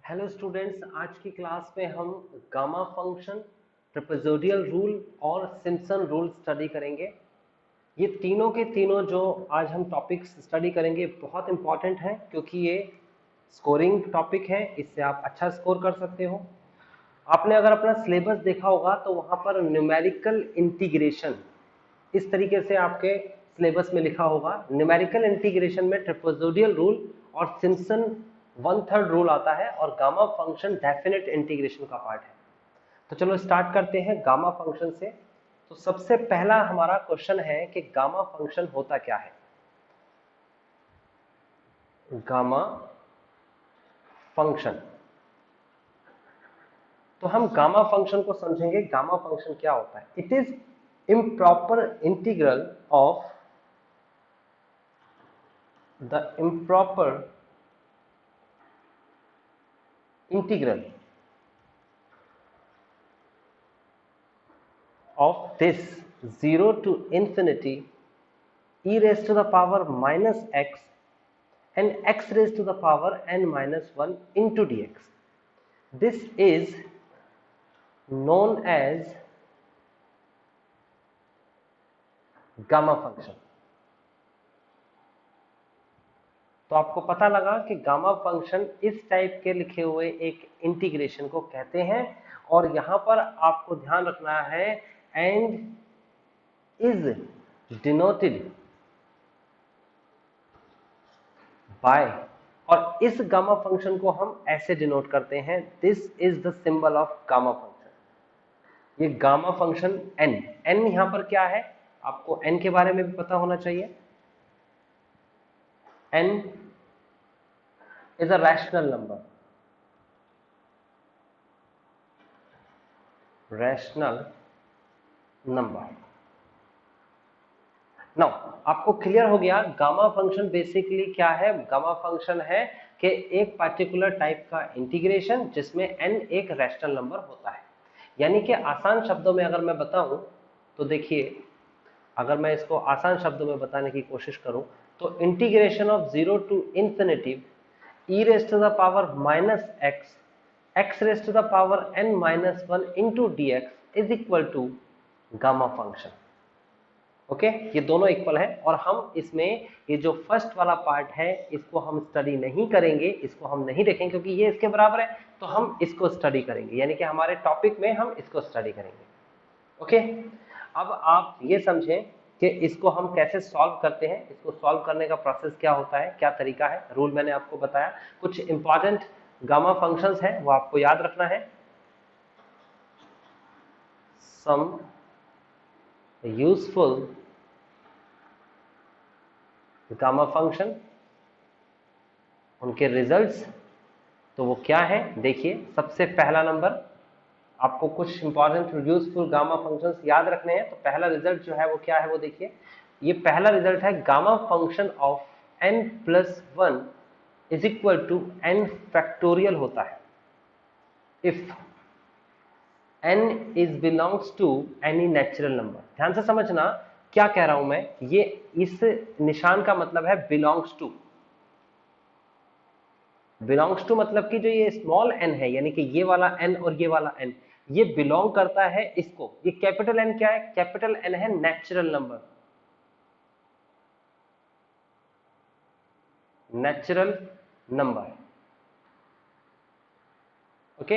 Hello students, आज की class में हम गामा फंक्शन, ट्रेपेजोइडल रूल और सिम्पसन रूल स्टडी करेंगे। ये तीनों के तीनों जो आज हम टॉपिक्स स्टडी करेंगे बहुत इंपॉर्टेंट हैं, क्योंकि ये स्कोरिंग टॉपिक है। इससे आप अच्छा स्कोर कर सकते हो। आपने अगर अपना सिलेबस देखा होगा तो वहाँ पर न्यूमेरिकल इंटीग्रेशन इस तरीके से आपके सिलेबस में लिखा होगा। न्यूमेरिकल इंटीग्रेशन में ट्रेपेजोइडल रूल और सिम्पसन 1/3 रूल आता है और गामा फंक्शन डेफिनेट इंटीग्रेशन का पार्ट है। तो चलो स्टार्ट करते हैं गामा फंक्शन से। तो सबसे पहला हमारा क्वेश्चन है कि गामा फंक्शन होता क्या है। गामा फंक्शन, तो हम गामा फंक्शन को समझेंगे। गामा फंक्शन क्या होता है? It is improper integral of the improper integral of this 0 to infinity e raised to the power minus x and x raised to the power n minus 1 into dx. This is known as gamma function. तो आपको पता लगा कि gamma function इस type के लिखे हुए एक इंटीग्रेशन को कहते हैं। और यहां पर आपको ध्यान रखना है, एंड इज डिनोटेड बाय, और इस गामा फंक्शन को हम ऐसे डिनोट करते हैं, this is the symbol of gamma function. ये गामा फंक्शन एन, एन यहां पर क्या है आपको एन के बारे में भी पता होना चाहिए। N is a rational number, rational number. Now आपको क्लियर हो गया गामा फंक्शन बेसिकली क्या है। गामा फंक्शन है कि एक पार्टिकुलर टाइप का इंटीग्रेशन जिसमें n एक रैशनल नंबर होता है। यानी कि आसान शब्दों में अगर मैं बताऊं तो देखिए, अगर मैं इसको आसान शब्दों में बताने की कोशिश करूं तो integration of 0 to infinity e raise to the power minus x, x raise to the power n minus 1 into dx is equal to gamma function. Okay, ये दोनों इक्वल है। और हम इसमें ये जो फर्स्ट वाला पार्ट है इसको हम स्टडी नहीं करेंगे, इसको हम नहीं देखेंगे क्योंकि ये इसके बराबर है। तो हम इसको स्टडी करेंगे, यानी कि हमारे टॉपिक में हम इसको स्टडी करेंगे। ओके, अब आप ये समझें कि इसको हम कैसे सॉल्व करते हैं। इसको सॉल्व करने का प्रोसेस क्या होता है, क्या तरीका है। रूल मैंने आपको बताया, कुछ इंपॉर्टेंट गामा फंक्शंस है वो आपको याद रखना है। सम यूजफुल गामा फंक्शन, उनके रिजल्ट्स तो वो क्या है देखिए। सबसे पहला नंबर, आपको कुछ इंपॉर्टेंट यूजफुल गामा फंक्शंस याद रखने हैं। तो पहला रिजल्ट जो है वो क्या है वो देखिए। ये पहला रिजल्ट है gamma function of n plus 1 is equal to n factorial होता है if n is belongs to any natural number. ध्यान से समझना क्या कह रहा हूं मैं। ये इस निशान का मतलब है बिलोंग्स टू। बिलोंग्स टू मतलब कि जो ये स्मॉल n है, यानी कि ये वाला n और ये वाला n, ये बिलोंग करता है इसको। ये कैपिटल N क्या है? कैपिटल N है natural number, natural number. Okay,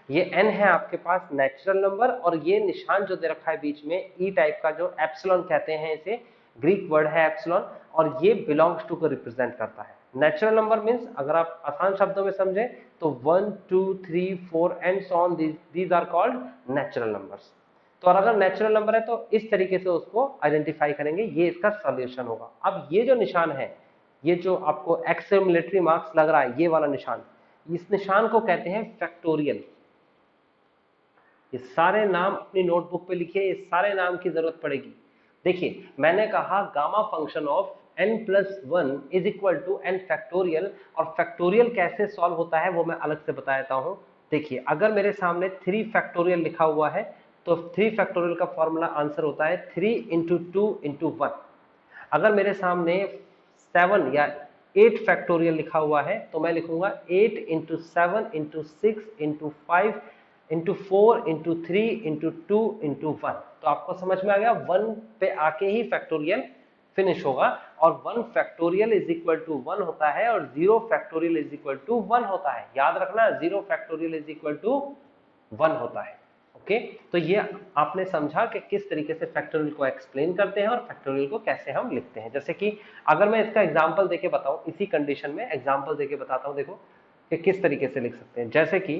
ये n है आपके पास नेचुरल नंबर, और ये निशान जो दे रखा है बीच में ई टाइप का, जो एप्सिलॉन कहते हैं इसे, ग्रीक वर्ड है एप्सिलॉन, और ये बिलोंग्स टू को रिप्रेजेंट करता है। नेचुरल नंबर मींस, अगर आप आसान शब्दों में समझे तो 1 2 3 4 and so on, these are called natural numbers. तो और अगर नेचुरल नंबर है तो इस तरीके से उसको आइडेंटिफाई करेंगे, ये इसका सॉल्यूशन होगा। अब ये जो निशान है, ये जो आपको एक्स से मिलिट्री मार्क्स लग रहा है, ये वाला निशान, इस निशान को कहते हैं फैक्टोरियल। ये सारे नाम अपनी नोटबुक पे लिखिए, ये सारे नाम की जरूरत पड़ेगी। देखिए, मैंने कहा gamma function of n plus 1 is equal to n factorial, और फैक्टोरियल कैसे सॉल्व होता है वो मैं अलग से बता देता हूं। देखिए, अगर मेरे सामने 3 फैक्टोरियल लिखा हुआ है तो 3 फैक्टोरियल का फॉर्मूला आंसर होता है 3 इंटू 2 इंटू 1। अगर मेरे सामने 7 या 8 फैक्टोरियल लिखा हुआ है, तो मैं लिखूंगा 8 into 7 into 6 into 5 into 4 into 3 into 2 into 1। तो आपको समझ में आ गया, 1 पे आके ही फैक्टोरियल फिनिश होगा, और 1 फैक्टोरियल इज इक्वल टू 1 होता है और 0 फैक्टोरियल इज इक्वल टू 1 होता है। याद रखना, 0 फैक्टोरियल इज इक्वल टू 1 होता है। ओके, तो ये आपने समझा कि किस तरीके से फैक्टोरियल को एक्सप्लेन करते हैं और फैक्टोरियल को कैसे हम लिखते हैं। जैसे कि अगर मैं इसका एग्जांपल देके बताऊं, इसी कंडीशन में एग्जांपल देके बताता हूं, देखो कि किस तरीके से लिख सकते हैं। जैसे कि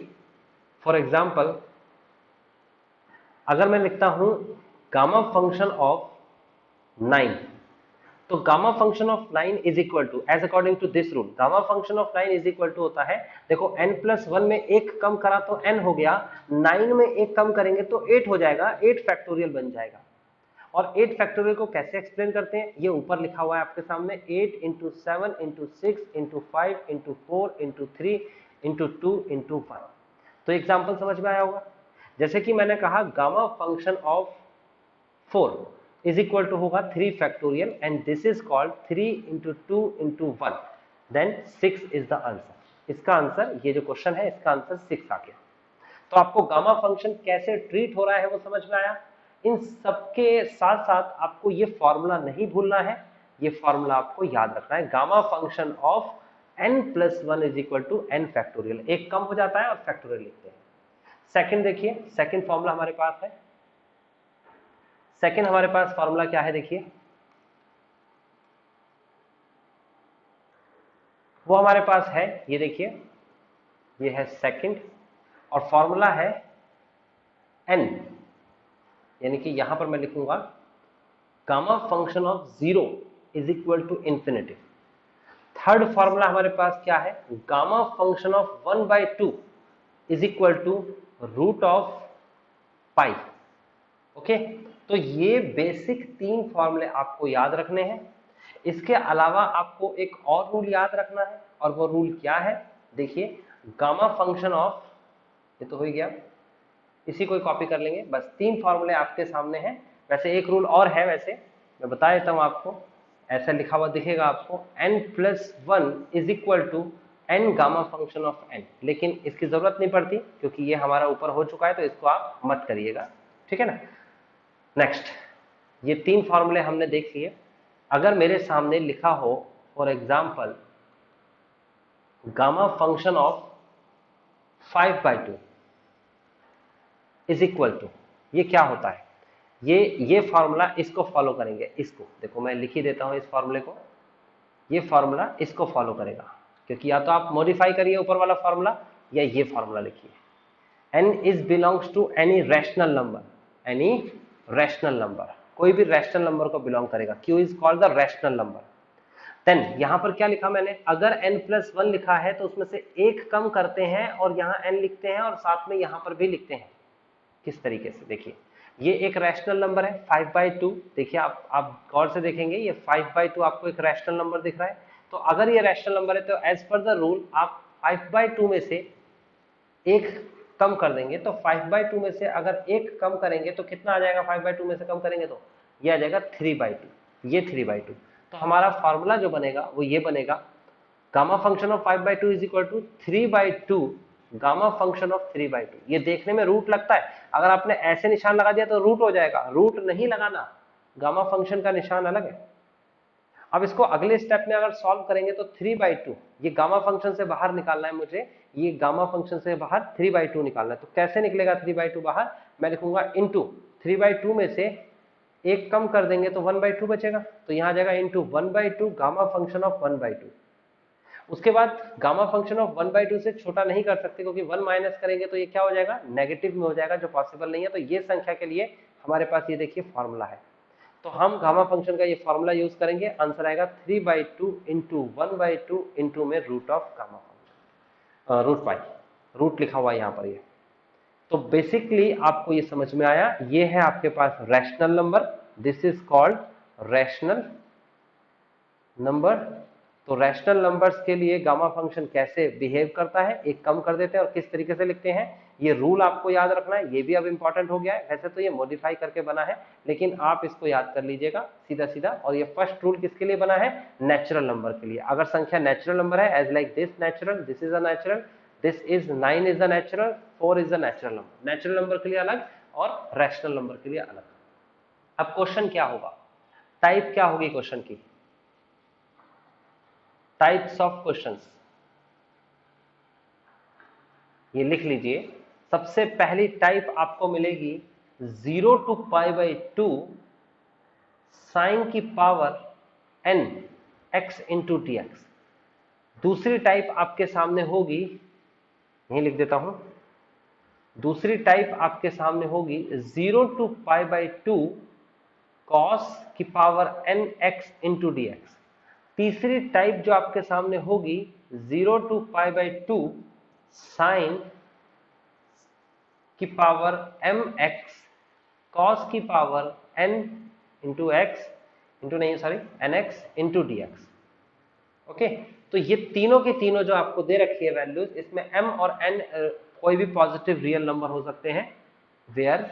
फॉर एग्जांपल अगर मैं लिखता हूं गामा फंक्शन ऑफ 9, तो gamma function of 9 is equal to, as according to this rule, gamma function of 9 is equal to होता है, देखो n+1 में एक कम करा तो n हो गया, 9 में एक कम करेंगे तो 8 हो जाएगा, 8 फैक्टोरियल बन जाएगा। और 8 फैक्टोरियल को कैसे एक्सप्लेन करते हैं, ये ऊपर लिखा हुआ है आपके सामने, 8 into 7 into 6 into 5 into 4 into 3 into 2 into 1। तो एग्जाम्पल समझ में आया होगा। जैसे कि मैंने कहा gamma function of 4 is equal to होगा 3 factorial, and this is called 3 into 2 into 1, then 6 is the answer. इसका आंसर, ये जो क्वेश्चन है इसका आंसर 6 आ गया। तो आपको गामा फंक्शन कैसे ट्रीट हो रहा है वो समझ में आया। इन सबके साथ साथ आपको ये फॉर्मूला नहीं भूलना है, ये फॉर्मूला आपको याद रखना है, gamma function of n+1 is equal to n factorial. एक कम हो जाता है और फैक्टोरियल लिखते हैं। सेकंड देखिए, सेकंड फॉर्मूला हमारे पास है, सेकंड हमारे पास फॉर्मूला क्या है, देखिए वो हमारे पास है, ये देखिए ये है सेकंड, और फॉर्मूला है n, यानी कि यहां पर मैं लिखूंगा gamma function of 0 is equal to infinity. Third formula हमारे पास क्या है, gamma function of 1/2 is equal to root of pi. Okay, तो ये बेसिक 3 फॉर्मूले आपको याद रखने हैं। इसके अलावा आपको एक और रूल याद रखना है, और वो रूल क्या है, देखिए गामा फंक्शन ऑफ, ये तो हो ही गया, इसी को कॉपी कर लेंगे, बस 3 फॉर्मूले आपके सामने हैं। वैसे एक रूल और है, वैसे मैं बता देता हूं आपको, ऐसा लिखा हुआ दिखेगा आपको, n+1 is equal to n gamma function of n, लेकिन इसकी जरूरत नहीं पड़ती क्योंकि ये हमारा ऊपर हो चुका है, तो इसको आप मत करिएगा, ठीक है ना। नेक्स्ट, ये 3 फॉर्मूले हमने देख लिए। अगर मेरे सामने लिखा हो for example gamma function of 5/2 is equal to, ये क्या होता है, ये फॉर्मूला इसको फॉलो करेंगे, इसको देखो मैं लिख ही देता हूं इस फॉर्मूले को, ये फॉर्मूला इसको फॉलो करेगा, क्योंकि या तो आप मॉडिफाई करिए ऊपर वाला फॉर्मूला या ये फॉर्मूला लिखिए। n is belongs to any rational number, any rational number, कोई भी रैशनल नंबर को बिलोंग करेगा, q is called the rational number. Then यहां पर क्या लिखा मैंने, अगर n+1 लिखा है तो उसमें से एक कम करते हैं और यहाँ n लिखते हैं और साथ में यहां पर भी लिखते हैं। किस तरीके से, देखिए ये एक रैशनल नंबर है 5/2, देखिए आप गौर से देखेंगे ये 5/2 आपको एक रैशनल नंबर दिख रहा है। तो अगर ये रैशनल नंबर है तो एज पर द रूल आप 5/2 में से एक कम कर देंगे, तो 5/2 में से अगर एक कम करेंगे तो कितना आ जाएगा, 5/2 में से कम करेंगे तो ये आ जाएगा 3/2, ये 3/2। तो हमारा फॉर्मूला जो बनेगा वो ये बनेगा, gamma function of 5/2 is equal to 3/2 gamma function of 3/2। ये देखने में रूट लगता है, अगर आपने ऐसे निशान लगा दिया तो रूट हो जाएगा, रूट नहीं लगाना, गामा फंक्शन का निशान अलग है। अब इसको अगले स्टेप में अगर सॉल्व करेंगे तो 3/2, ये गामा फंक्शन से बाहर निकालना है मुझे, ये गामा फंक्शन से बाहर 3/2 निकालना है। तो कैसे निकलेगा 3/2 बाहर, मैं लिखूंगा इनटू 3/2 में से एक कम कर देंगे तो 1/2 बचेगा, तो यहां आ जाएगा इनटू 1/2 गामा फंक्शन ऑफ 1/2। उसके बाद गामा फंक्शन ऑफ 1/2 से छोटा नहीं कर सकते, क्योंकि 1 माइनस करेंगे तो ये क्या हो जाएगा, नेगेटिव में हो जाएगा, जो पॉसिबल नहीं है। तो ये संख्या के लिए हमारे पास ये देखिए फॉर्मूला है, तो हम गामा फंक्शन का ये फॉर्मूला यूज करेंगे, आंसर आएगा 3/2 इंटू 1/2 इंटू में root of gamma function, root pi, root लिखा हुआ है यहाँ पर ये। तो बेसिकली आपको ये समझ में आया, ये है आपके पास rational number, this is called rational number. तो रैशनल नंबर्स के लिए गामा फंक्शन कैसे बिहेव करता है एक कम कर देते हैं और किस तरीके से लिखते हैं, ये रूल आपको याद रखना है, ये भी अब इंपॉर्टेंट हो गया है। वैसे तो ये मॉडिफाई करके बना है, लेकिन आप इसको याद कर लीजिएगा सीधा सीधा। और ये फर्स्ट रूल किसके लिए बना है, नेचुरल नंबर के लिए। अगर संख्या नेचुरल नंबर है, as like this natural, this is a natural, this is 9 is a natural, 4 is a natural number. Natural number के लिए अलग और रैशनल नंबर के लिए अलग। अब क्वेश्चन क्या होगा, टाइप क्या होगी क्वेश्चन की, टाइप्स ऑफ क्वेश्चंस, ये लिख लीजिए। सबसे पहली टाइप आपको मिलेगी 0 to π/2 साइन की power n x into d x. दूसरी टाइप आपके सामने होगी, यही लिख देता हूं, दूसरी टाइप आपके सामने होगी 0 to π/2 कॉस की power n x into d x. तीसरी टाइप जो आपके सामने होगी 0 to π/2 साइन की पावर m x कॉस की power n into x into नहीं sorry n x into d x. Okay, तो ये तीनों के तीनों जो आपको दे रखी है वैल्यूज, इसमें m और n कोई भी पॉजिटिव रियल नंबर हो सकते हैं, where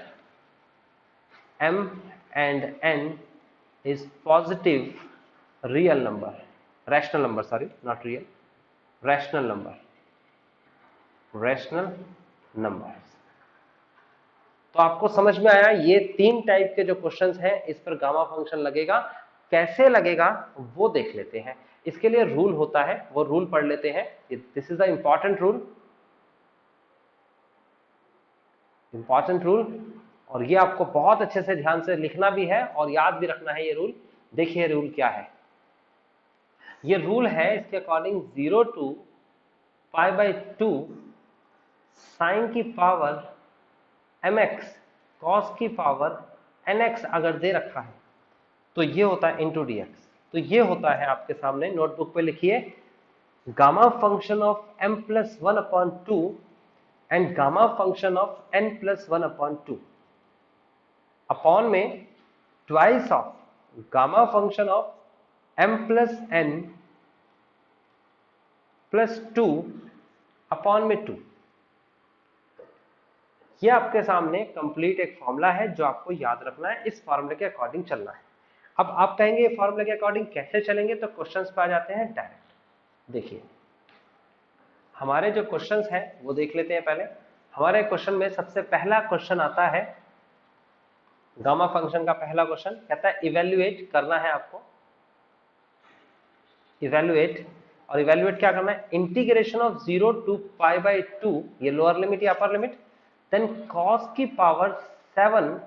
m and n is positive real number, rational number, sorry not real, rational number, rational numbers। तो आपको समझ में आया, ये तीन टाइप के जो क्वेश्चंस हैं इस पर गामा फंक्शन लगेगा। कैसे लगेगा वो देख लेते हैं। इसके लिए रूल होता है, वो रूल पढ़ लेते हैं। This is the important rule, important rule, और ये आपको बहुत अच्छे से ध्यान से लिखना भी है और याद भी रखना है ये रूल। देखिए रूल क्या है, ये रूल है इसके अकॉर्डिंग 0 to π/2 साइन की पावर mx कॉस की पावर nx अगर दे रखा है तो ये होता है इंटू डी एक्स। तो ये होता है आपके सामने, नोटबुक पे लिखिए, gamma function of m+1/2 and gamma function of n+1/2 upon में twice of gamma function of m+n+2 upon में 2। ये आपके सामने कंप्लीट एक फॉर्मूला है जो आपको याद रखना है, इस फॉर्मूले के अकॉर्डिंग चलना है। अब आप कहेंगे ये फॉर्मूले के अकॉर्डिंग कैसे चलेंगे, तो क्वेश्चंस पे आ जाते हैं डायरेक्ट। देखिए हमारे जो क्वेश्चंस हैं वो देख लेते हैं पहले। हमारे क्वेश्चन में सबसे पहला क्वेश्चन आता है गामा फंक्शन का। पहला क्वेश्चन कहता है इवेल्युएट करना है आपको, इवेल्युएट, और इवेल्युएट क्या करना है, इंटीग्रेशन ऑफ 0 to π/2, ये लोअर लिमिट या अपर लिमिट, देन कॉस की power 7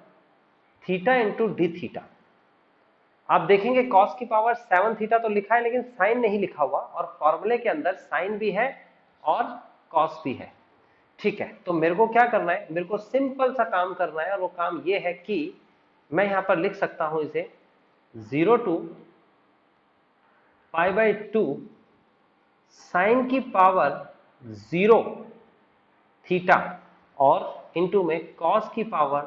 theta into d theta. आप देखेंगे कॉस की पावर 7 थीटा तो लिखा है लेकिन साइन नहीं लिखा हुआ, और फॉर्मूले के अंदर साइन भी है और कॉस भी है। ठीक है, तो मेरे को क्या करना है, मेरे को सिंपल सा काम करना है, और वो काम ये है कि मैं यहां पर लिख सकता हूं इसे 0 to π/2 साइन की पावर 0 थीटा और इंटू में कॉस की power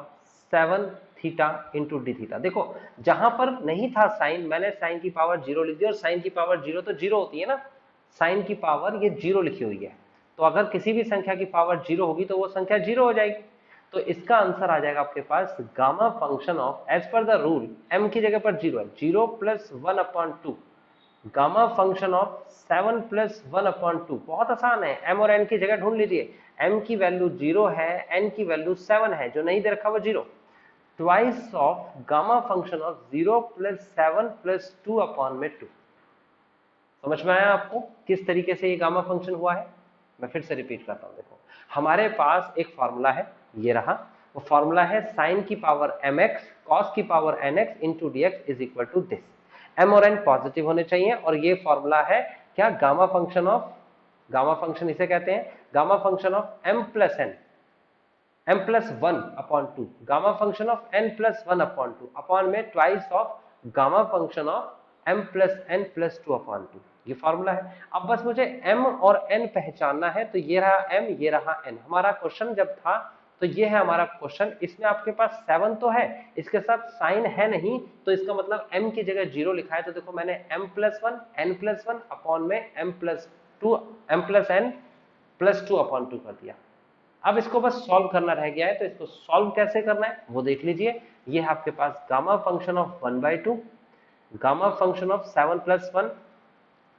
7 theta into d theta. देखो जहां पर नहीं था साइन, मैंने साइन की पावर 0 लिख दी, और साइन की पावर 0 तो 0 होती है ना, साइन की पावर ये 0 लिखी हुई है, तो अगर किसी भी संख्या की पावर 0 होगी तो वो संख्या 0 हो जाएगी। तो इसका आंसर आ जाएगा आपके पास gamma function of, as per the rule m की जगह पर 0 है, 0 + 1/2 गामा फंक्शन ऑफ 7 + 1/2। बहुत आसान है, m और n की जगह ढूंढ लीजिए। m की वैल्यू 0 है, n की वैल्यू 7 है, जो नहीं दे रखा वो 0, twice of gamma function of 0 + 7 + 2/2। समझ में आया आपको किस तरीके से ये गामा फंक्शन हुआ है? मैं फिर से रिपीट करता हूं। देखो हमारे पास एक फॉर्मूला है, ये रहा, वो फॉर्मूला है साइन की पावर mx कॉस की power nx into dx is equal to this. m और n पॉजिटिव होने चाहिए, और ये फॉर्मूला है क्या, gamma function of, gamma function इसे कहते हैं gamma function of m+1/2, gamma function of n+1/2 upon में twice of gamma function of m+n+2/2। ये फॉर्मूला है। अब बस मुझे m और n पहचानना है, तो ये रहा m, ये रहा n। हमारा क्वेश्चन जब था तो तो ये है हमारा क्वेश्चन। इसमें आपके पास 7 तो है, इसके साथ साइन है नहीं, तो इसका मतलब m की जगह 0 लिखा है। तो देखो मैंने m+1 n+1 अपॉन में m+2 m+n+2 अपॉन 2 कर दिया। अब इसको बस सॉल्व करना रह गया है, तो इसको सॉल्व कैसे करना है वो देख लीजिए। ये है आपके पास gamma function of 1/2, gamma function of 7+1।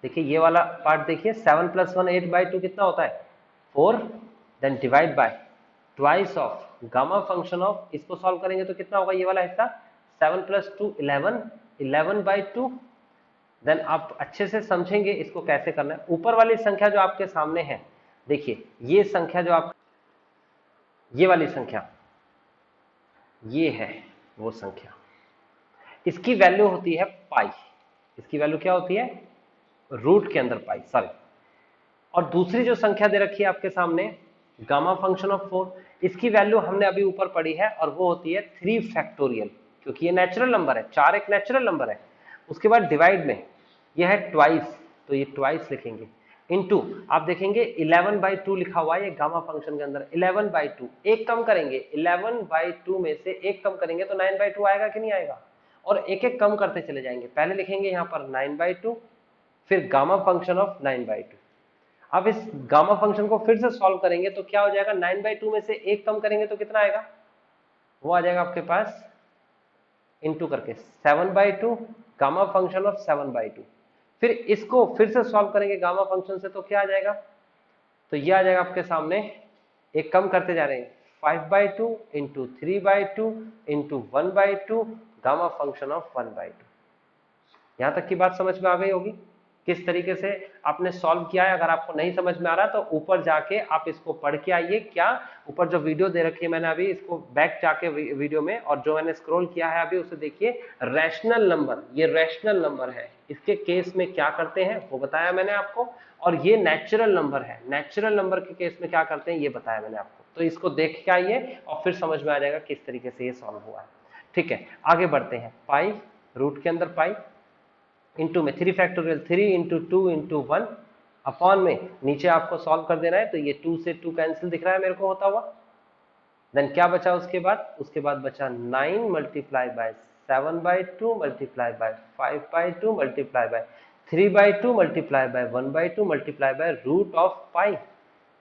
देखिए ये वाला पार्ट देखिए, 7+1 8/2 कितना होता है 4, then divide by twice of gamma function of, इसको सॉल्व करेंगे तो कितना होगा ये वाला हिस्सा 7+2 11, 11/2। देन आप अच्छे से समझेंगे इसको कैसे करना है। ऊपर वाली संख्या जो आपके सामने है, देखिए ये संख्या जो आप, ये वाली संख्या, ये है वो संख्या, इसकी वैल्यू होती है पाई। इसकी वैल्यू क्या होती है, रूट के अंदर पाई, सॉरी। और दूसरी जो संख्या दे रखी है आपके सामने गामा फंक्शन ऑफ 4, इसकी वैल्यू हमने अभी ऊपर पढ़ी है और वो होती है 3 फैक्टोरियल, क्योंकि ये नेचुरल नंबर है, 4 एक नेचुरल नंबर है। उसके बाद डिवाइड में ये है ट्वाइस, तो ये ट्वाइस लिखेंगे, इनटू आप देखेंगे 11/2 लिखा हुआ है ये गामा फंक्शन के अंदर, 11/2 एक कम करेंगे, 11/2 में से एक कम करेंगे तो 9/2 आएगा कि नहीं आएगा, और एक एक कम करते चले जाएंगे। पहले लिखेंगे यहाँ पर 9/2, फिर गामा फंक्शन ऑफ 9/2। अब इस गामा फंक्शन को फिर से सॉल्व करेंगे तो क्या हो जाएगा, 9/2 में से एक कम करेंगे तो कितना आएगा, वो आ जाएगा आपके पास इनटू करके 7/2 गामा फंक्शन ऑफ 7/2। फिर इसको फिर से सॉल्व करेंगे गामा फंक्शन से तो क्या आ जाएगा, तो ये आ जाएगा आपके सामने, एक कम करते जा रहे हैं 5/2 into 3/2 into 1/2 gamma function of 1/2। यहां तक की बात समझ में आ गई होगी किस तरीके से आपने सॉल्व किया है। अगर आपको नहीं समझ में आ रहा तो ऊपर जाके आप इसको पढ़ के आइए, क्या ऊपर जो वीडियो दे रखी है मैंने अभी, इसको बैक जाके वीडियो में, और जो मैंने स्क्रॉल किया है अभी उसे देखिए। रैशनल नंबर, ये रैशनल नंबर है, इसके केस में क्या करते हैं वो बताया मैंने आपको, और ये नेचुरल नंबर है, नेचुरल नंबर के केस में क्या करते हैं ये बताया मैंने आपको। तो इसको देख के आइए और फिर समझ में आ जाएगा किस तरीके से ये सॉल्व हुआ है। ठीक है, आगे बढ़ते हैं। पाई, रूट के अंदर पाई, इंटू में 3 फैक्टोरियल, 3 इंटू 2 इंटू 1 अपॉन में नीचे आपको सॉल्व कर देना है। तो ये 2 से 2 कैंसिल दिख रहा है मेरे को होता हुआ। देन क्या बचा उसके बाद, उसके बाद बचा 9 multiply by 7/2 multiply by 5/2 multiply by 3/2 multiply by 1/2 multiply by root of pi. ये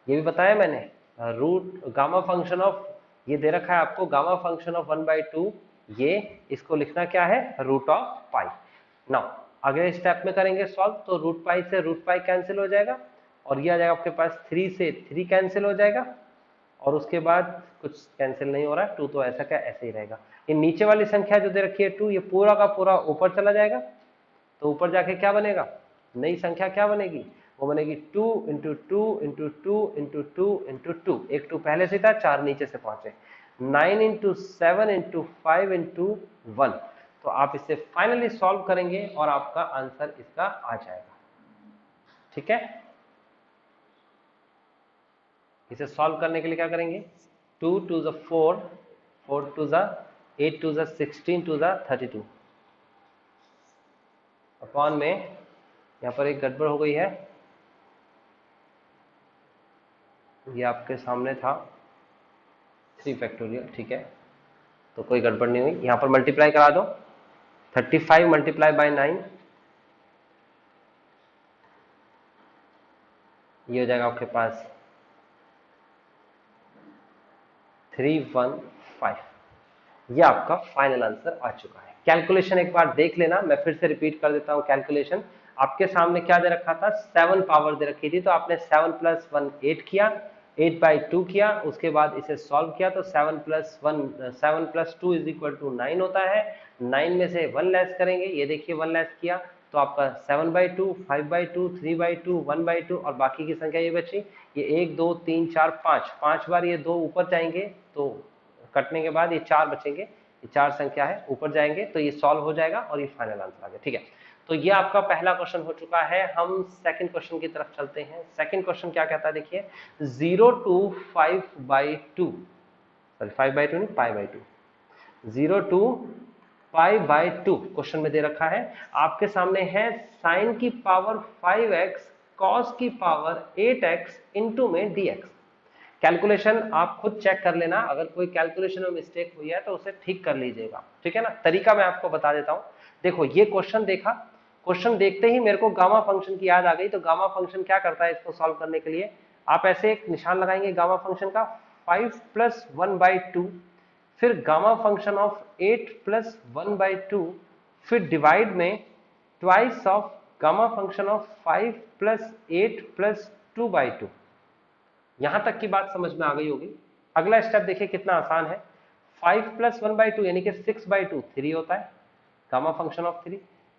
भी बताया मैंने, रूट गामा फंक्शन ऑफ, ये दे रखा है आपको गामा फंक्शन ऑफ 1/2, ये इसको लिखना क्या है, रूट ऑफ पाई। नाउ अगले स्टेप में करेंगे सॉल्व, तो रूट पाई से रूट पाई कैंसिल हो जाएगा, और ये आ जाएगा आपके पास 3 से 3 कैंसिल हो जाएगा, और उसके बाद कुछ कैंसिल नहीं हो रहा है, 2 तो ऐसा क्या ऐसे ही रहेगा। ये नीचे वाली संख्या जो दे रखी है 2, ये पूरा का पूरा ऊपर चला जाएगा, तो ऊपर जाके क्या बनेगा, नई संख्या क्या बनेगी, वो बनेगी 2 इंटू 2 इंटू 2 इंटू 2 इंटू 2, एक 2 पहले से था, 4 नीचे से पहुंचे, 9 इंटू 7 इंटू 5 इंटू 1। तो आप इसे फाइनली सॉल्व करेंगे और आपका आंसर इसका आ जाएगा। ठीक है, इसे सॉल्व करने के लिए क्या करेंगे, 2 2 ज़ा 4, 4 2 ज़ा 8 2 ज़ा 16 2 ज़ा 32 अपॉन में, यहाँ पर एक गड़बड़ हो गई है, ये आपके सामने था 3 फैक्टोरियल, ठीक है, तो कोई गड़बड़ नहीं हुई। यहाँ पर मल्टीप्लाई करा दो, 35 मल्टीप्लाई बाय 9, ये हो जाएगा आपके पास 315। ये आपका फाइनल आंसर आ चुका है। कैलकुलेशन एक बार देख लेना, मैं फिर से रिपीट कर देता हूं कैलकुलेशन। आपके सामने क्या दे रखा था, 7 पावर दे रखी थी, तो आपने 7 + 1 8 किया, 8/2 किया, उसके बाद इसे सॉल्व किया तो 7 + 2 = 9 होता है। 9 में से 1 लेस करेंगे, ये देखिए 1 लेस किया तो आपका 7/2 5/2 3/2 1/2 और बाकी की संख्या ये बची, ये 1 2 3 4 5, 5 बार ये 2 ऊपर जाएंगे, तो कटने के बाद ये 4 बचेंगे, ये 4 संख्या है ऊपर जाएंगे, तो ये सॉल्व हो जाएगा और ये फाइनल आंसर आ गया। ठीक है, तो ये आपका पहला क्वेश्चन हो चुका है। हम सेकंड क्वेश्चन की तरफ चलते हैं। सेकंड क्वेश्चन क्या कहता है, देखिए 0 to 5/2, सॉरी 5/2 नहीं, π/2, 0 to π/2 क्वेश्चन में दे रखा है। आपके सामने है साइन की पावर 5x कॉस की पावर 8x इंटू में dx। कैलकुलेशन आप खुद चेक कर लेना, अगर कोई कैलकुलेशन में मिस्टेक हुई है तो उसे ठीक कर लीजिएगा, ठीक है ना। तरीका मैं आपको बता देता हूं। देखो ये क्वेश्चन देखा, क्वेश्चन देखते ही मेरे को गामा फंक्शन की याद आ गई। तो गामा फंक्शन क्या करता है, इसको सॉल्व करने के लिए आप ऐसे एक निशान लगाएंगे गामा फंक्शन का 5 + 1/2, फिर गामा फंक्शन ऑफ 8 + 1/2, फिर डिवाइड में twice of gamma function of 5 + 8 + 2/2। यहां तक की बात समझ में आ गई होगी। अगला स्टेप देखिए कितना आसान है। 5 + 1/2 यानी कि 6/2 3 होता है, गामा फंक्शन ऑफ 3।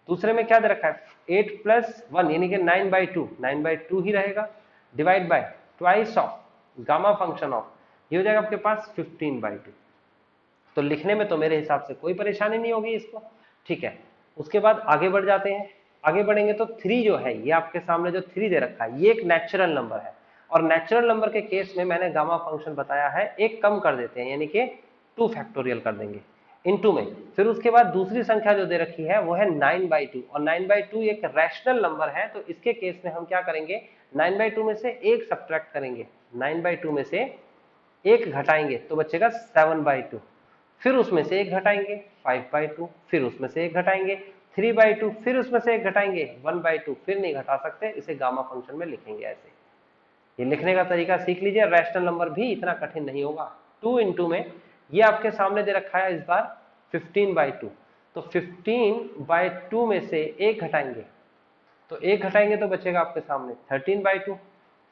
दूसरे में क्या दे रखा है, 8 + 1 यानी कि 9/2, 9/2 ही रहेगा, divide by twice of gamma function of, ये हो जाएगा आपके पास 15/2। तो लिखने में तो मेरे हिसाब से कोई परेशानी नहीं होगी इसको, ठीक है। उसके बाद आगे बढ़ जाते हैं। आगे बढ़ेंगे तो 3 जो है, ये आपके सामने जो 3 दे रखा है, ये एक नेचुरल नंबर है, और नेचुरल नंबर के केस में मैंने गामा फंक्शन बताया है, एक कम कर देते हैं यानी कि 2 फैक्टोरियल कर देंगे इनटू में। फिर उसके बाद दूसरी संख्या जो दे रखी है वो है 9/2, और 9/2 एक रैशनल नंबर है, तो इसके केस में हम क्या करेंगे, 9/2 में से एक सब्ट्रैक्ट करेंगे, 9/2 में से एक घटाएंगे तो बचेगा 7/2, फिर उसमें से एक घटाएंगे 5/2, फिर उसमें से एक घटाएंगे 3/2, फिर उसमें से एक घटाएंगे 1/2, फिर नहीं घटा सकते, इसे गामा फंक्शन में लिखेंगे ऐसे। ये लिखने का तरीका सीख लीजिए, रैशनल नंबर भी इतना कठिन नहीं होगा। 2 इंटू में ये आपके सामने दे रखा है इस बार 15/2, तो 15/2 में से एक घटाएंगे, तो एक घटाएंगे तो बचेगा आपके सामने 13/2,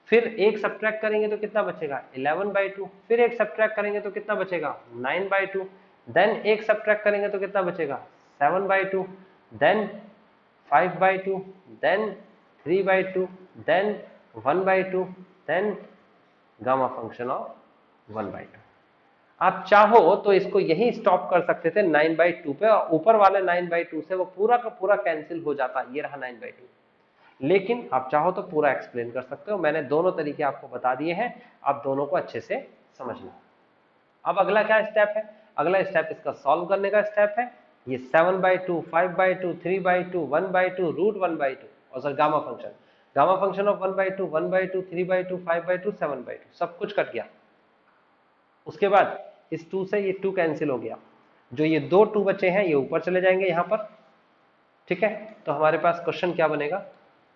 फिर एक सब्ट्रैक्ट करेंगे तो कितना बचेगा 11/2, फिर एक सब्ट्रैक्ट करेंगे तो कितना बचेगा 9/2, देन एक सब्ट्रैक्ट करेंगे तो कितना बचेगा 7/2, then 5/2, then 3/2, then 1/2, then gamma function of 1/2। आप चाहो तो इसको यही स्टॉप कर सकते थे 9/2 पे, और ऊपर वाले 9/2 से वो पूरा का पूरा कैंसिल हो जाता, ये रहा 9/2। लेकिन आप चाहो तो पूरा एक्सप्लेन कर सकते हो, मैंने दोनों तरीके आपको बता दिए हैं, आप दोनों को अच्छे से समझना। अब अगला क्या स्टेप है, अगला स्टेप इसका सॉल्व करने का स्टेप है। ये 7/2, 5/2, 3/2, 1/2, √1/2, और sir gamma function, gamma function of 1/2, 1/2, 3/2, 5/2, 7/2, सब कुछ कट गया। उसके बाद इस 2 से ये 2 कैंसिल हो गया, जो ये 2 2 बचे हैं ये ऊपर चले जाएंगे यहां पर, ठीक है। तो हमारे पास क्वेश्चन क्या बनेगा,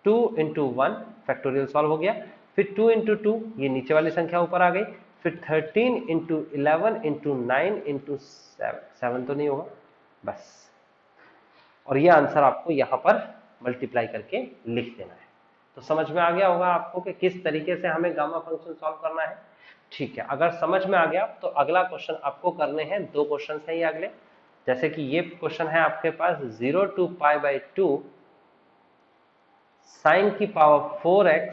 2 × 1 फैक्टोरियल सॉल्व हो गया, फिर 2 × 2 ये नीचे वाली संख्या ऊपर आ गई, फिर 13 × 11 × 9 × 7, 7 तो नहीं होगा बस, और ये आंसर आपको यहां पर मल्टीप्लाई करके लिख देना है। तो समझ में आ गया होगा आपको कि किस तरीके से हमें गामा फंक्शन सॉल्व करना है, ठीक है। अगर समझ में आ गया तो अगला क्वेश्चन आपको करने हैं, 2 क्वेश्चन है ये अगले। जैसे कि ये क्वेश्चन है आपके पास 0 to π/2 sin की पावर 4x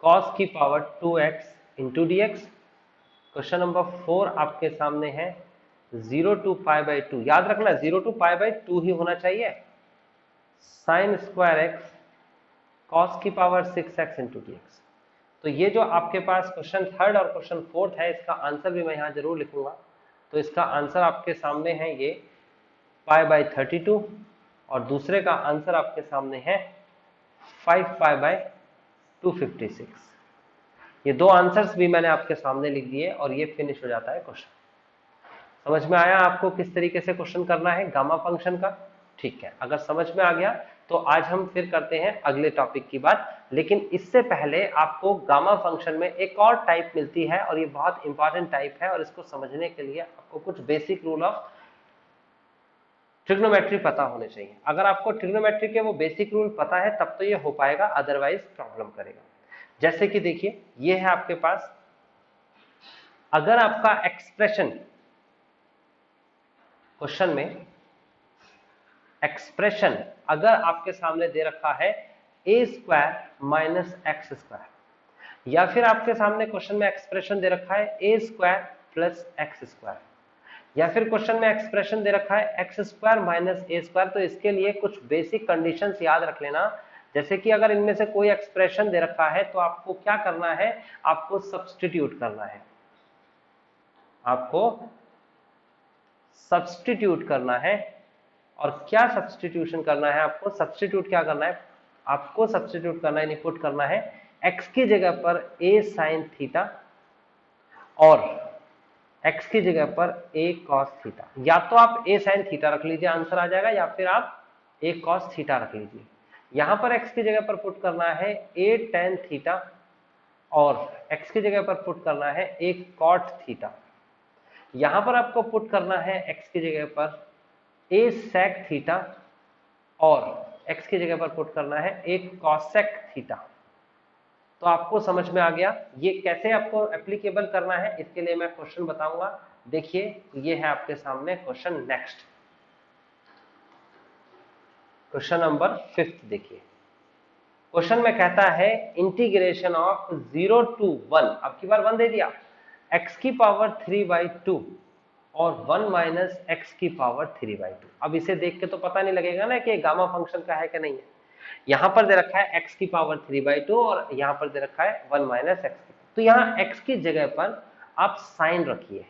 cos की power 2x into dx। Question number 4 आपके सामने है 0 to π/2, याद रखना 0 to π/2 ही होना चाहिए, sin स्क्वायर x cos की पावर 6x इंटू dx। तो ये जो आपके पास क्वेश्चन 3rd और क्वेश्चन 4th है, इसका आंसर भी मैं यहाँ जरूर लिखूंगा। तो इसका आंसर आपके सामने है ये π/32, और दूसरे का आंसर आपके सामने है 5π/256। ये 2 आंसर्स भी मैंने आपके सामने लिख दिए, और ये फिनिश हो जाता है क्वेश्चन। समझ में आया आपको किस तरीके से क्वेश्चन करना है गामा फंक्शन का, ठीक है। अगर समझ में आ गया तो आज हम फिर करते हैं अगले टॉपिक की बात, लेकिन इससे पहले आपको गामा फंक्शन में एक और टाइप मिलती है, और ये बहुत इंपॉर्टेंट टाइप है, और इसको समझने के लिए आपको कुछ बेसिक रूल ऑफ ट्रिग्नोमेट्री पता होने चाहिए। अगर आपको ट्रिग्नोमेट्री के वो बेसिक रूल पता है तब तो ये हो पाएगा, अदरवाइज प्रॉब्लम करेगा। जैसे कि देखिए ये है आपके पास, अगर आपका एक्सप्रेशन क्वेश्चन में एक्सप्रेशन अगर आपके सामने दे रखा है a² - x², या फिर आपके सामने क्वेश्चन में एक्सप्रेशन दे रखा है a² + x², या फिर क्वेश्चन में एक्सप्रेशन दे रखा है x² - a², तो इसके लिए कुछ बेसिक कंडीशंस याद रख लेना। जैसे कि अगर इनमें से कोई एक्सप्रेशन दे रखा है तो आपको क्या करना है, आपको सब्स्टिट्यूट करना है, आपको सब्स्टिट्यूट करना है। और क्या सब्स्टिट्यूशन करना है, आपको सब्स्टिट्यूट क्या करना है, आपको सब्स्टिट्यूट करना है, इनपुट करना है x की जगह पर a sin थीटा, और x की जगह पर a cos थीटा, या तो आप a sin थीटा रख लीजिए आंसर आ जाएगा, या फिर आप a cos थीटा रख लीजिए। यहां पर x की जगह पर पुट करना है a tan थीटा और x की जगह पर पुट करना है a cot थीटा। यहां पर आपको पुट करना है x की जगह पर a sec थीटा और x की जगह पर पुट करना है a cosec थीटा। तो आपको समझ में आ गया ये कैसे आपको एप्लीकेबल करना है, इसके लिए मैं क्वेश्चन बताऊंगा। देखिए ये है आपके सामने क्वेश्चन। नेक्स्ट क्वेश्चन नंबर 5 देखिए। क्वेश्चन में कहता है इंटीग्रेशन ऑफ 0 to 1, अब की बार 1 दे दिया, x की पावर 3/2 और 1 माइनस एक्स की पावर 3/2। अब इसे देख के तो पता नहीं लगेगा ना कि गामा फंक्शन का है कि नहीं है। यहां पर दे रखा है x की पावर 3/2 और यहां पर दे रखा है 1 माइनस एक्स। तो यहां x की जगह पर आप साइन रखिए।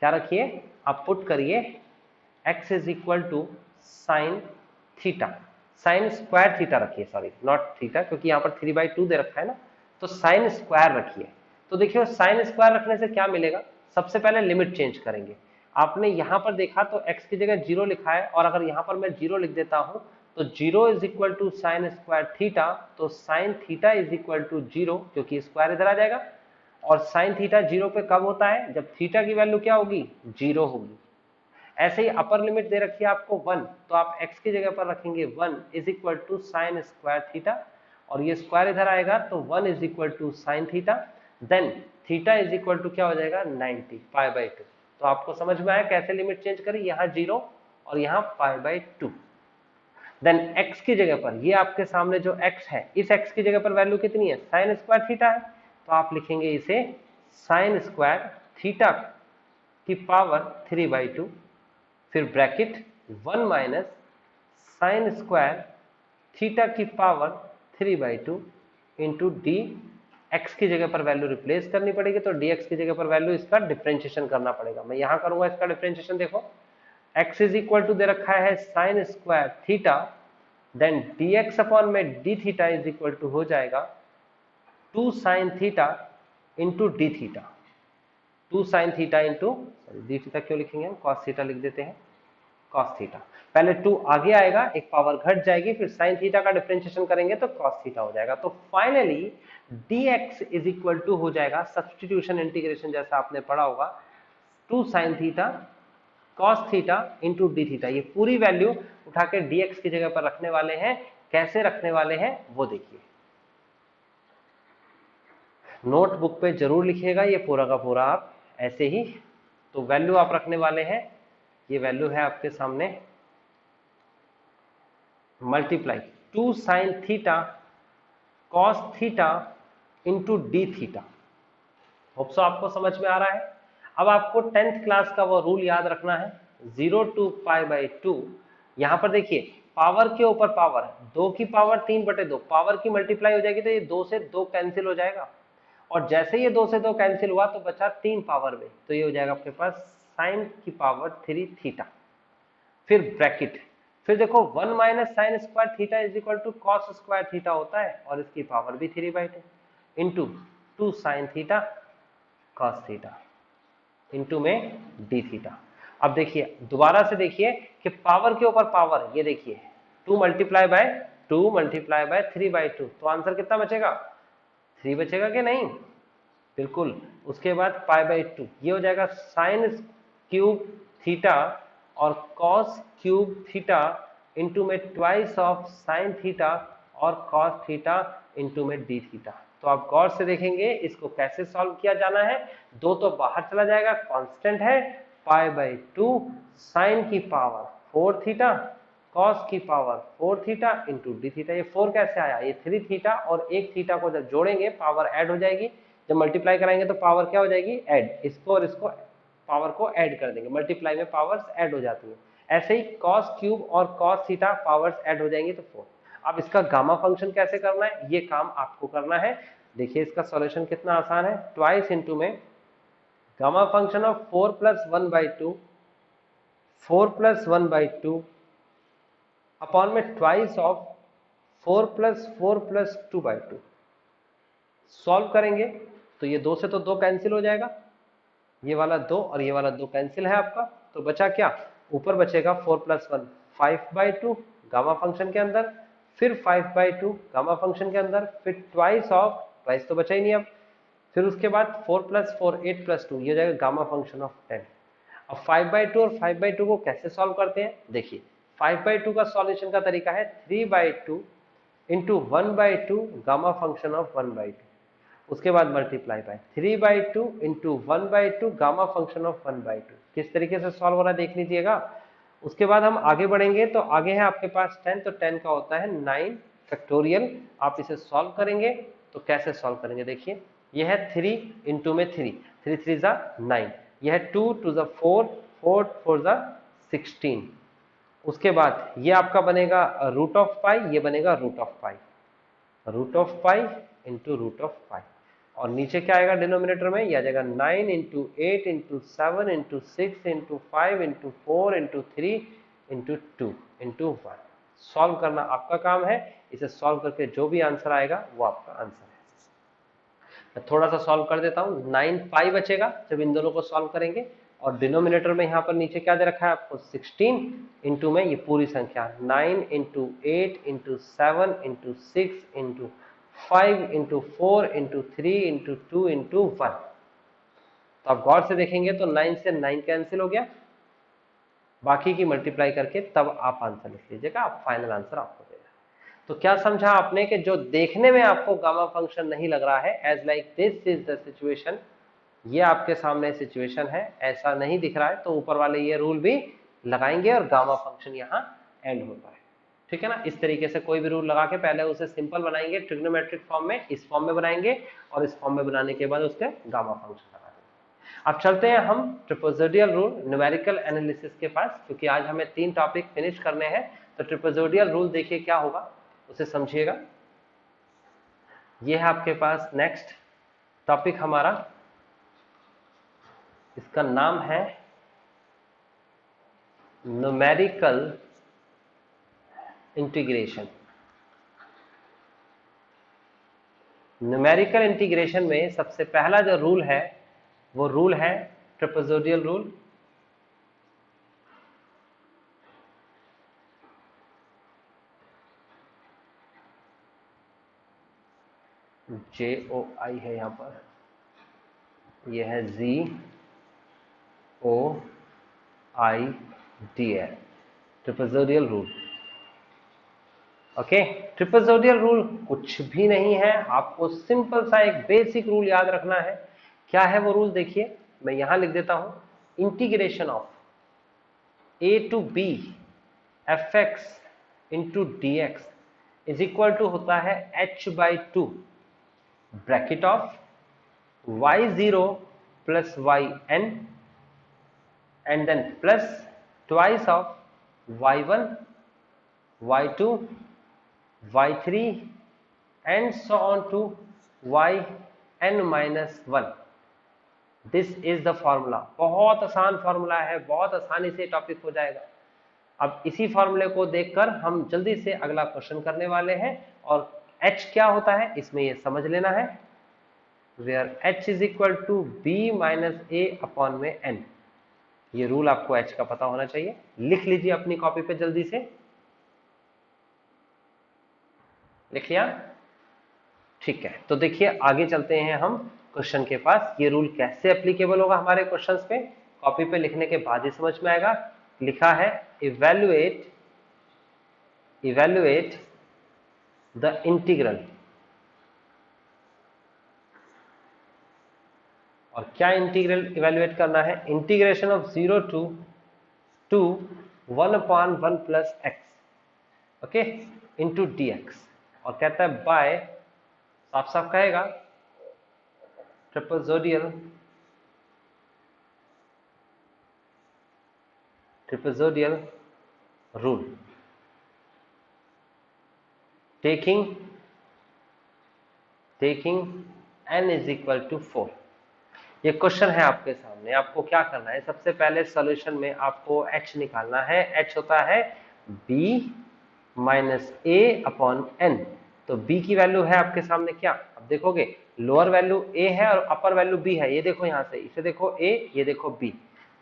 क्या रखिए? आप पुट करिए x is equal to sine theta, sine square theta रखिए, सॉरी नॉट थीटा, क्योंकि यहाँ पर 3/2 दे रखा है ना, तो साइन स्क्वायर रखिए। तो देखिए साइन स्क्वायर रखने से क्या मिलेगा, सबसे पहले लिमिट चेंज करेंगे। आपने यहाँ पर देखा तो x की जगह 0 लिखा है, और अगर यहाँ पर मैं 0 लिख देता हूँ तो 0 is equal to sine square theta, तो sine theta is equal to 0, क्योंकि स्क्वायर इधर आ जाएगा। और साइन थीटा 0 पे कब होता है? जब थीटा की वैल्यू क्या होगी? 0 होगी। ऐसे ही अपर लिमिट दे रखी है आपको 1, तो आप x की जगह पर रखेंगे 1 is equal to sine square theta, और ये स्क्वायर इधर आएगा तो 1 is equal to sine theta, then theta is equal to क्या हो जाएगा? 90 पाई/2। तो आपको समझ में आया कैसे लिमिट चेंज करी, यहाँ 0 और यहाँ पाई/2। देन x की जगह पर ये आपके सामने जो x है, इस x की जगह पर वैल्यू कितनी है? साइन स्क्वायर थीटा है, तो आप लिखेंगे इसे साइन स्क्वायर थीटा की पावर 3/2, फिर bracket 1 minus sine square theta की पावर 3/2 इंटू डी। एक्स की जगह पर वैल्यू रिप्लेस करनी पड़ेगी, तो डी एक्स की जगह पर वैल्यू इसका डिफरेंशिएशन करना पड़ेगा। मैं यहां करूंगा इसका डिफरेंशिएशन। देखो x इज इक्वल टू दे रखा है sine square theta, then d x upon में d theta is equal to हो जाएगा 2 sine theta into d theta. 2 sine theta into, sorry d theta क्यों लिखेंगे हम, कॉस थीटा लिख देते हैं, कॉस थीटा। पहले 2 आगे आएगा, एक पावर घट जाएगी, फिर साइन थीटा का डिफरेंशिएशन करेंगे तो कॉस थीटा हो जाएगा। तो finally dx is equal to हो जाएगा, सब्स्टिट्यूशन इंटीग्रेशन जैसा आपने पढ़ा होगा, 2 sine theta cos theta into d theta. ये पूरी वैल्यू उठा के dx की जगह पर रखने वाले हैं। कैसे रखने वाले हैं वो देखिए, नोटबुक पे जरूर लिखिएगा ये पूरा का पूरा आप ऐसे ही। तो वैल्यू आप रखने वाले हैं, ये वैल्यू है आपके सामने, multiply 2 sine theta cos theta into d theta. Hope so आपको समझ में आ रहा है। अब आपको 10th क्लास का वो रूल याद रखना है, 0 to पाई/2। यहां पर देखिए पावर के ऊपर पावर, 2 की पावर 3/2, पावर की मल्टीप्लाई हो जाएगी तो ये 2 से 2 कैंसिल हो जाएगा, और जैसे ये 2 से 2 कैंसिल हुआ तो बचा 3 पावर में, तो ये हो जाएगा आपके पास साइन की पावर 3 थीटा, फिर ब्रैकेट, फिर देखो 1 minus sine square theta is equal to cos square theta होता है, और इसकी पावर भी 3/2 into 2 sine theta cos theta into में डी थीटा। अब देखिए दोबारा से देखिए कि पावर के ऊपर पावर, ये देखिए 2 मल्टीप्लाई बाय 3/2, तो आंसर कितना बचेगा? 3 बचेगा कि नहीं? बिल्कुल। उसके बाद पाई/2, ये हो जाएगा साइन क्यूब थीटा और कॉस क्यूब थीटा इंटू में ट्वाइस ऑफ साइन थीटा और कॉस थीटा इंटू में डी थीटा। तो आप गौर से देखेंगे इसको कैसे सॉल्व किया जाना है। 2 तो बाहर चला जाएगा, कांस्टेंट है, पाई/2 साइन की पावर 4 थीटा कॉस की power 4 theta into d theta. ये 4 कैसे आया? ये 3 थीटा और 1 थीटा को जब जोड़ेंगे पावर ऐड हो जाएगी, जब मल्टीप्लाई कराएंगे तो पावर क्या हो जाएगी? ऐड। इसको और इसको पावर को ऐड कर देंगे, मल्टीप्लाई में पावर्स ऐड हो जाती है। ऐसे ही कॉस क्यूब और कॉस थीटा पावर्स ऐड हो जाएंगी तो 4। अब इसका गामा फंक्शन कैसे करना है, ये काम आपको करना है। देखिए इसका सॉल्यूशन कितना आसान है, ट्वाइस इंटू में गामा फंक्शन ऑफ 4 + 1/2, 4 + 1/2 अपॉन में ट्वाइस ऑफ 4 + 4 + 2/2। सॉल्व करेंगे तो ये 2 से तो 2 कैंसिल हो जाएगा, ये वाला 2 और ये वाला 2 कैंसिल है आपका, तो बचा क्या, ऊपर बचेगा 4 + 1 5/2 गामा फंक्शन के अंदर, फिर 5/2 गामा फंक्शन के अंदर, फिर ट्वाइस तो बचा ही नहीं अब, फिर उसके बाद 4 + 4 8 + 2 ये हो जाएगा गामा फंक्शन ऑफ 10। अब 5/2 और 5/2 को कैसे सॉल्व करते हैं, देखिए 5/2 का सॉल्यूशन का तरीका है 3/2 इंटू 1/2 गामा फंक्शन ऑफ 1/2, उसके बाद multiply by 3/2 into 1/2 gamma function of 1/2। किस तरीके से सॉल्व हो रहा है देख लीजिएगा। उसके बाद हम आगे बढ़ेंगे, तो आगे है आपके पास 10, तो 10 का होता है 9 फैक्टोरियल। आप इसे सॉल्व करेंगे तो कैसे सॉल्व करेंगे, देखिए यह है 3 इंटू में 3 3 3 जा 9, यह है 2 2 जा 4 4 4 जा 16, उसके बाद ये आपका बनेगा रूट ऑफ पाई, ये बनेगा root of pi, root of pi into root of pi, और नीचे क्या आएगा डिनोमिनेटर में, ये आ जाएगा 9 into 8 into 7 into 6 into 5 into 4 into 3 into 2 into 1। Solve करना आपका काम है, इसे सॉल्व करके जो भी आंसर आएगा वो आपका आंसर है। मैं थोड़ा सा सॉल्व कर देता हूँ, 9 पाई बचेगा जब इन दोनों को सॉल्व करेंगे, और डिनोमिनेटर में यहाँ पर नीचे क्या दे रखा है आपको 16 इंटू में ये पूरी संख्या 9 into 8 into 7 into 6 into 5 into 4 into 3 into 2 into 1। तो आप गौर से देखेंगे तो 9 से 9 कैंसिल हो गया, बाकी की मल्टीप्लाई करके तब आप आंसर लिख लीजिएगा, आप फाइनल आंसर आपको देगा। तो क्या समझा आपने कि जो देखने में आपको गामा फंक्शन नहीं लग रहा है, as like this is the situation, ये आपके सामने सिचुएशन है, ऐसा नहीं दिख रहा है, तो ऊपर वाले ये रूल भी लगाएंगे और गामा फंक्शन यहाँ एंड होता है। ठीक है ना, इस तरीके से कोई भी रूल लगा के पहले उसे सिंपल बनाएंगे ट्रिग्नोमेट्रिक फॉर्म में, इस फॉर्म में बनाएंगे, और इस फॉर्म में बनाने के बाद उसके गामा फंक्शन लगा देंगे। अब चलते हैं हम ट्रापेजोइडल रूल न्यूमेरिकल एनालिसिस के पास, क्योंकि आज हमें 3 टॉपिक फिनिश करने हैं। तो ट्रापेजोइडल रूल देखिए क्या होगा, उसे समझिएगा। ये है आपके पास नेक्स्ट टॉपिक हमारा, इसका नाम है न्यूमेरिकल इंटीग्रेशन। न्यूमेरिकल इंटीग्रेशन में सबसे पहला जो रूल है वो रूल है ट्रापेजोइडल रूल। JOI है यहाँ पर, यह है ZOIDL trapezoidal rule. Okay, trapezoidal rule कुछ भी नहीं है, आपको सिंपल सा एक बेसिक रूल याद रखना है। क्या है वो रूल, देखिए मैं यहां लिख देता हूं, integration of A to B fx into dx is equal to होता है h/2 bracket of y0 plus yn and then plus twice of y1 y2 y3 and so on to yn-1। This is the formula. बहुत आसान formula है, बहुत आसानी से topic हो जाएगा। अब इसी फॉर्मूले को देखकर हम जल्दी से अगला क्वेश्चन करने वाले हैं, और h क्या होता है इसमें ये समझ लेना है, where h is equal to b minus a upon में n। ये रूल आपको h का पता होना चाहिए, लिख लीजिए अपनी कॉपी पे जल्दी से, लिख लिया, ठीक है। तो देखिए आगे चलते हैं हम क्वेश्चन के पास। ये रूल कैसे एप्लीकेबल होगा हमारे क्वेश्चंस पे, कॉपी पे लिखने के बाद ही समझ में आएगा। लिखा है इवेल्युएट द इंटीग्रल, और क्या इंटीग्रल इवेल्युएट करना है, integration of 0 to 1/1 plus x, okay, into dx, और कहता है बाय, साफ साफ कहेगा trapezoidal rule taking n is equal to 4। ये क्वेश्चन है आपके सामने, आपको क्या करना है, सबसे पहले सॉल्यूशन में आपको h निकालना है। h होता है b minus a upon n, तो b की वैल्यू है आपके सामने क्या, अब देखोगे लोअर वैल्यू a है और अपर वैल्यू b है। ये देखो यहाँ से, इसे देखो a, ये देखो b,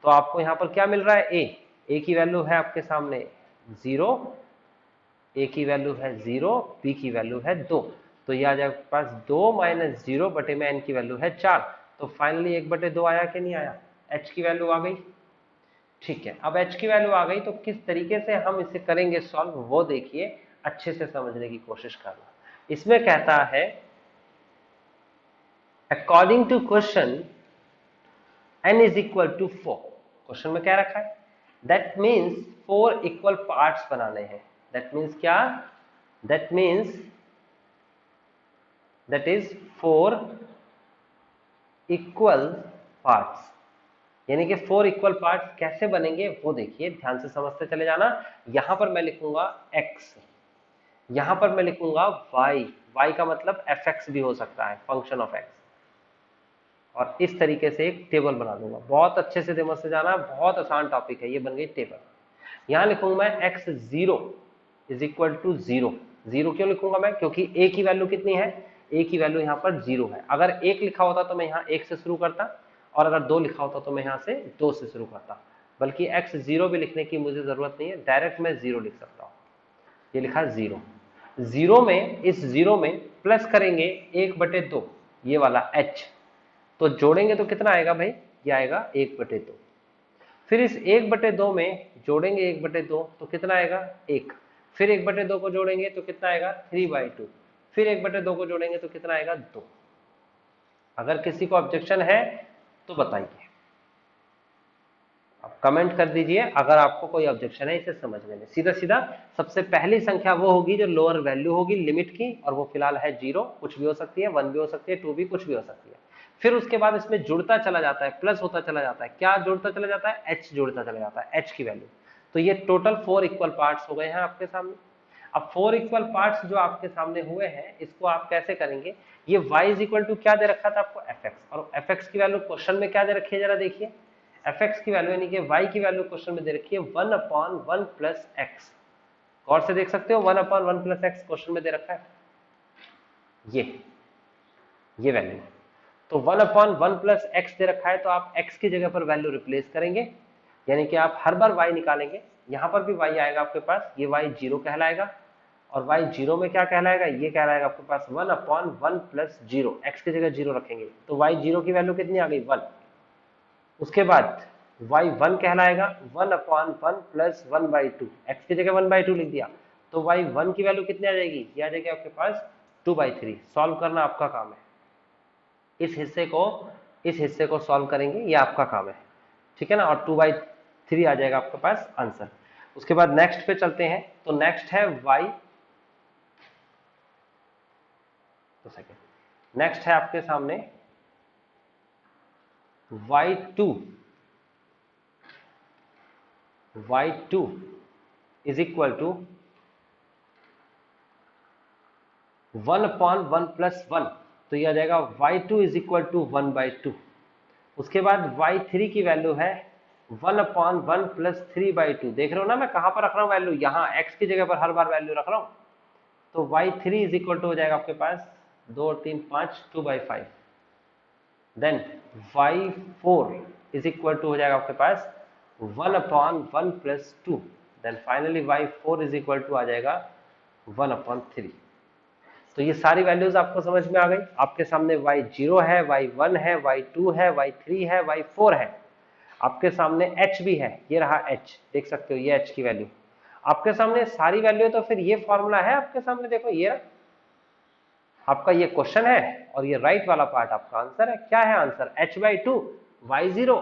तो आपको यहाँ पर क्या मिल रहा है, a की वैल्यू है आपके सामने 0, a की वैल्यू है 0, b की वैल्यू है 2, तो ये आ जाएगा आपके पास 2 माइनस 0 बटे में n की वैल्यू है 4, तो फाइनली 1/2 आया कि नहीं आया, h की वैल्यू आ गई। ठीक है, अब h की वैल्यू आ गई तो किस तरीके से हम इसे करेंगे सॉल्व, वो देखिए, अच्छे से समझने की कोशिश करना। इसमें कहता है according to question n is equal to 4, question में क्या रखा है, दैट मीन्स 4 इक्वल पार्ट्स बनाने हैं। दैट मीन्स क्या, that means that is 4 equal parts, यानी कि 4 इक्वल पार्ट्स कैसे बनेंगे वो देखिए, ध्यान से समझते चले जाना। यहां पर मैं लिखूंगा x, यहां पर मैं लिखूंगा y, y का मतलब fx भी हो सकता है, फंक्शन ऑफ x, और इस तरीके से एक टेबल बना दूंगा। बहुत अच्छे से दिमाग से जाना, बहुत आसान टॉपिक है, ये बन गई टेबल। यहां लिखूंगा मैं x0 इज इक्वल टू 0, 0 क्यों लिखूंगा मैं, क्योंकि a की वैल्यू कितनी है, a की वैल्यू यहाँ पर 0 है। अगर 1 लिखा होता तो मैं यहाँ 1 से शुरू करता, और अगर 2 लिखा होता तो मैं यहाँ से 2 से शुरू करता, बल्कि x0 भी लिखने की मुझे जरूरत नहीं है, डायरेक्ट मैं 0 लिख सकता हूँ। ये लिखा 0, 0 में, इस 0 में प्लस करेंगे 1/2, ये वाला h, तो जोड़ेंगे तो कितना आएगा भाई, ये आएगा 1/2। फिर इस 1/2 में जोड़ेंगे 1/2 तो कितना आएगा 1, फिर 1/2 को जोड़ेंगे तो कितना आएगा 3/2, फिर 1/2 को जोड़ेंगे तो कितना आएगा 2। अगर किसी को ऑब्जेक्शन है तो बताइए, आप कमेंट कर दीजिए अगर आपको कोई ऑब्जेक्शन है इसे समझने में। सीधा सीधा सबसे पहली संख्या वो होगी जो लोअर वैल्यू होगी लिमिट की, और वो फिलहाल है 0, कुछ भी हो सकती है, 1 भी हो सकती है, 2 भी, कुछ भी हो सकती है। फिर उसके बाद इसमें जुड़ता चला जाता है, प्लस होता चला जाता है, क्या जुड़ता चला जाता है, h जुड़ता चला जाता है, h की वैल्यू। तो ये टोटल 4 इक्वल पार्ट्स हो गए हैं आपके सामने। अब 4 इक्वल पार्ट्स जो आपके सामने हुए हैं, इसको आप कैसे करेंगे, ये y इज इक्वल टू क्या दे रखा था आपको, fx, और fx की वैल्यू क्वेश्चन में क्या दे रखी है, जरा देखिए, fx की वैल्यू यानी कि y की वैल्यू क्वेश्चन में दे रखी है 1/1 प्लस x। गौर से देख सकते हो, 1/1 प्लस x क्वेश्चन में दे रखा है, ये वैल्यू। तो 1/1 प्लस x दे रखा है, तो आप x की जगह पर वैल्यू रिप्लेस करेंगे, यानी कि आप हर बार y निकालेंगे, यहां पर भी y आएगा आपके पास, ये y 0 कहलाएगा, और y 0 में क्या कहलाएगा, ये कहलाएगा आपके पास 1/1 प्लस 0, x की जगह 0 रखेंगे, तो y 0 की वैल्यू कितनी आ गई 1। उसके बाद y 1 कहलाएगा 1/1 प्लस 1/2, x की जगह 1/2 लिख दिया, तो y 1 की वैल्यू कितनी आ जाएगी, ये आ जाएगी आपके पास 2/3। सॉल्व करना आपका काम है, इस हिस्से को सॉल्व करेंगे, ये आपका काम है, ठीक है ना, और 2/3 आ जाएगा आपके पास आंसर। उसके बाद नेक्स्ट पे चलते हैं, तो नेक्स्ट है y, तो सेकेंड नेक्स्ट है आपके सामने y2 is equal to 1/1 plus 1, तो यह आ जाएगा y2 इज इक्वल टू 1/2। उसके बाद y3 की वैल्यू है 1/1 प्लस 3/2, देख रहे हो ना मैं कहां पर रख रहा हूं वैल्यू, यहां x की जगह पर हर बार वैल्यू रख रहा हूं, तो y3 इज इक्वल टू हो जाएगा आपके पास 2 और 3 5, 2/5। Then y4 is equal to हो जाएगा आपके पास 1/1 plus 2, then finally y4 is equal to आ जाएगा 1/3। तो ये सारी वैल्यूज आपको समझ में आ गई, आपके सामने y0 है, y1 है, y2 है, y3 है, y4 है, आपके सामने h भी है, ये रहा h, देख सकते हो ये h की वैल्यू आपके सामने सारी वैल्यू, तो फिर ये फॉर्मूला है आपके सामने, देखो ये आपका ये क्वेश्चन है, और ये राइट वाला पार्ट आपका आंसर है। क्या है आंसर, h/2, y0,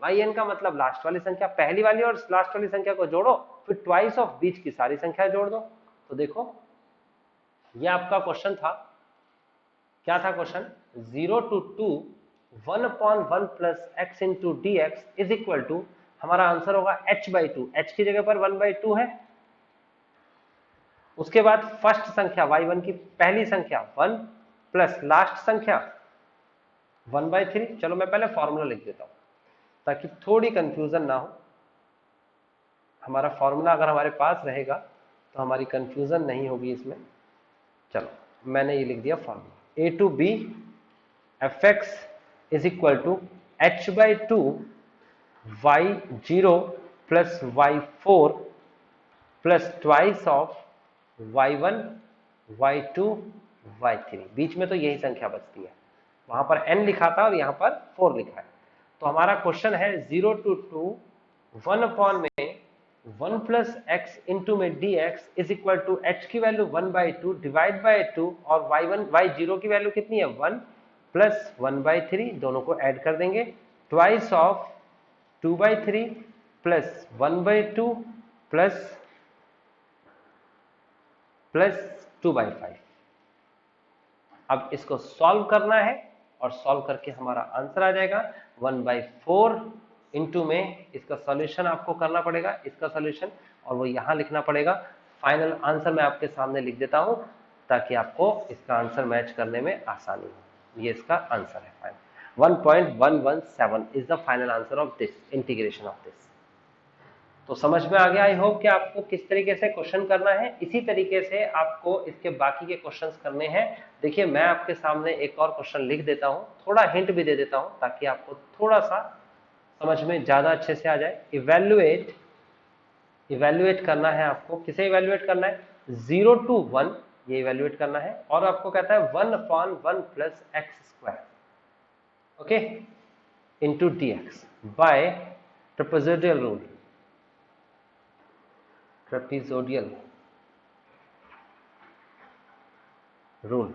yn का मतलब लास्ट वाली संख्या, पहली वाली और लास्ट वाली संख्या को जोड़ो, फिर ट्वाइस ऑफ बीच की सारी संख्या जोड़ दो। तो देखो ये आपका क्वेश्चन था, क्या था question, 0 to 2 1/1 plus x into dx is equal to, हमारा आंसर होगा h/2, h की जगह पर 1/2 है। उसके बाद फर्स्ट संख्या y1 की पहली संख्या 1 प्लस लास्ट संख्या 1/3। चलो मैं पहले फॉर्मूला लिख देता हूं ताकि थोड़ी कंफ्यूजन ना हो, हमारा फॉर्मूला अगर हमारे पास रहेगा तो हमारी कंफ्यूजन नहीं होगी इसमें। चलो मैंने ये लिख दिया formula, a to b fx is equal to h by 2 y0 plus y4 plus twice of y1 y2 y3। बीच में तो यही संख्या बचती है, वहां पर n लिखा था और यहां पर 4 लिखा है। तो हमारा क्वेश्चन है 0 to 2 1 अपॉन में 1 प्लस एक्स इंटू में dx is equal to h की वैल्यू 1/2 डिवाइड बाय 2 और y1 y0 की वैल्यू कितनी है 1 प्लस 1/3, दोनों को ऐड कर देंगे, ट्वाइस ऑफ 2/3 प्लस 1/2 प्लस 2/5। अब इसको सॉल्व करना है और सॉल्व करके हमारा आंसर आ जाएगा 1/4 इंटू में इसका सॉल्यूशन आपको करना पड़ेगा, इसका सॉल्यूशन, और वो यहां लिखना पड़ेगा। फाइनल आंसर मैं आपके सामने लिख देता हूं ताकि आपको इसका आंसर मैच करने में आसानी हो। ये इसका आंसर है final 1.117 is the final answer of this integration of this. तो समझ में आ गया आई होप कि आपको किस तरीके से क्वेश्चन करना है। इसी तरीके से आपको इसके बाकी के क्वेश्चंस करने हैं। देखिए मैं आपके सामने एक और क्वेश्चन लिख देता हूं, थोड़ा हिंट भी दे देता हूं ताकि आपको थोड़ा सा समझ में ज्यादा अच्छे से आ जाए। इवेल्युएट करना है आपको, किसे इवेल्युएट करना है 0 to 1 ये इवेल्युएट करना है, और आपको कहता है 1/1 plus x square okay into dx by trapezoidal rule.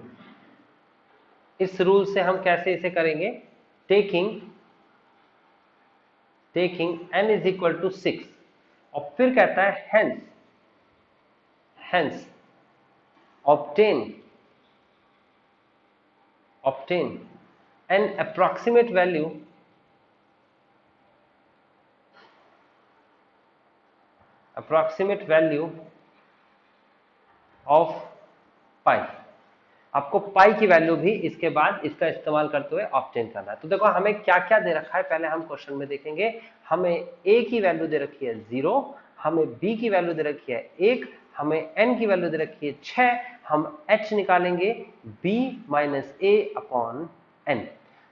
इस रूल से हम कैसे इसे करेंगे, taking n is equal to 6 और फिर कहता है hence obtain an approximate value of pi. आपको पाई की वैल्यू भी इसके बाद इसका इस्तेमाल करते हुए ऑब्टेन करना है। तो देखो हमें क्या क्या दे रखा है, पहले हम क्वेश्चन में देखेंगे। हमें a की वैल्यू दे रखी है 0, हमें b की वैल्यू दे रखी है 1, हमें n की वैल्यू दे रखी है 6, हम h निकालेंगे b minus a upon n।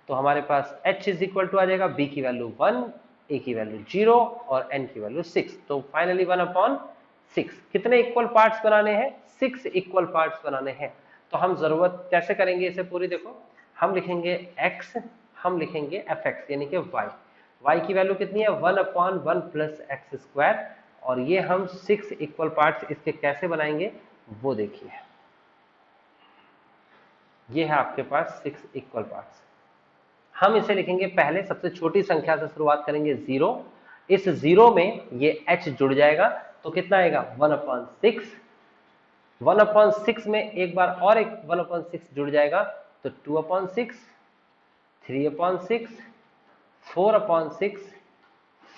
तो हमारे पास h इज इक्वल टू आ जाएगा b की वैल्यू 1, a की वैल्यू 0 और n की वैल्यू 6। तो फाइनली 1/6। कितने इक्वल पार्ट्स बनाने हैं, 6 इक्वल पार्ट्स बनाने हैं। तो हम जरूरत कैसे करेंगे इसे पूरी, देखो हम लिखेंगे x, हम लिखेंगे fx यानी कि y की वैल्यू कितनी है 1/1 प्लस एक्स स्क्वायर, और ये हम 6 इक्वल पार्ट्स इसके कैसे बनाएंगे वो देखिए। ये है आपके पास 6 इक्वल पार्ट्स। हम इसे लिखेंगे, पहले सबसे छोटी संख्या से शुरुआत करेंगे 0, इस 0 में ये h जुड़ जाएगा तो कितना आएगा 1/6, 1/6 में एक बार और एक 1/6 जुड़ जाएगा तो 2/6, 3/6, 4/6,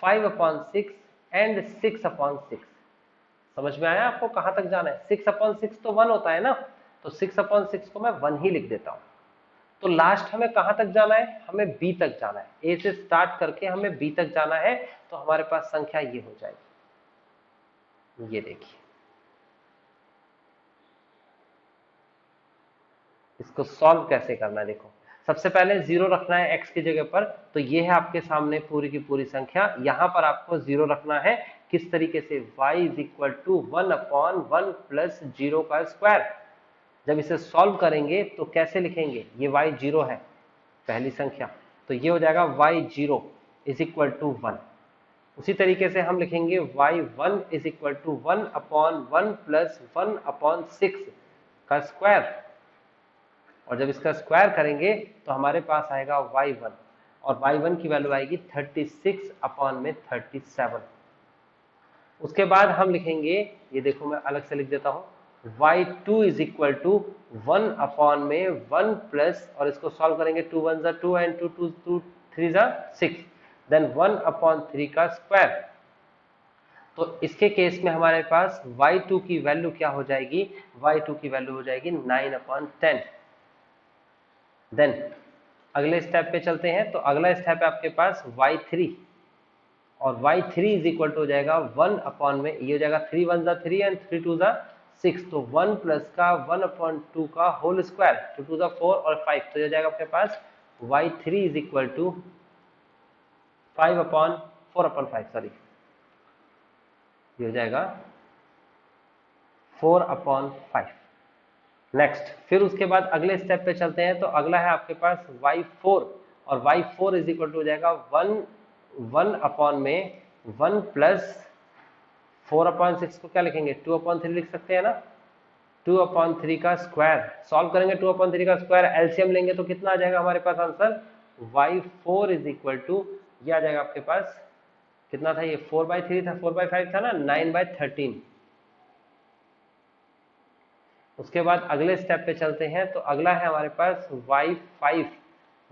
5/6 एंड 6/6। समझ में आया आपको कहां तक जाना है। 6/6 तो 1 होता है ना, तो 6/6 को मैं 1 ही लिख देता हूं। तो लास्ट हमें कहां तक जाना है, हमें b तक जाना है। a से स्टार्ट करके हमें b तक जाना है, तो हमारे पास संख्या ये हो जाएगी। ये देखिए इसको सॉल्व कैसे करना है। देखो सबसे पहले 0 रखना है x की जगह पर, तो ये है आपके सामने पूरी की पूरी संख्या। यहां पर आपको 0 रखना है किस तरीके से, y is equal to 1/1 plus 0 का स्क्वायर। जब इसे सॉल्व करेंगे तो कैसे लिखेंगे, ये y 0 है पहली संख्या, तो ये हो जाएगा y 0 इज इक्वल टू 1। उसी तरीके से हम लिखेंगे y1 is equal to 1/1 plus 1/6 का स्क्वायर, और जब इसका स्क्वायर करेंगे तो हमारे पास आएगा y1, और y1 की वैल्यू आएगी 36/37। उसके बाद हम लिखेंगे, ये देखो मैं अलग से लिख देता हूं, y2 is equal to 1/1 plus, और इसको सॉल्व करेंगे 2 1 जा 2 एंड 2 3 जा 6, देन 1/3 का स्क्वायर। तो इसके केस में हमारे पास y2 की वैल्यू क्या हो जाएगी, y2 की वैल्यू हो जाएगी 9/10। देन अगले स्टेप पे चलते हैं, तो अगला स्टेप है आपके पास y3, और y3 इज इक्वल टू हो जाएगा 1 अपॉन में, ये हो जाएगा 3 1 जा 3 एंड 3 2 जा 6, तो 1 प्लस का 1/2 का होल स्क्वायर, 2 टू द 4 और 5, तो ये जाएगा आपके पास y3 is equal to 5/4/5, sorry, ये हो जाएगा 4/5। नेक्स्ट, फिर उसके बाद अगले स्टेप पे चलते हैं, तो अगला है आपके पास y4, और y4 इज इक्वल टू हो जाएगा 1 प्लस 4/6 को क्या लिखेंगे, 2/3 लिख सकते हैं ना, 2/3 का स्क्वायर, सॉल्व करेंगे 2/3 का स्क्वायर, एलसीएम लेंगे तो कितना आ जाएगा हमारे पास answer, y4 is equal to, ये आ जाएगा आपके पास कितना था, ये 4/3 था, 4/5 था ना, 9/13। उसके बाद अगले स्टेप पे चलते हैं, तो अगला है हमारे पास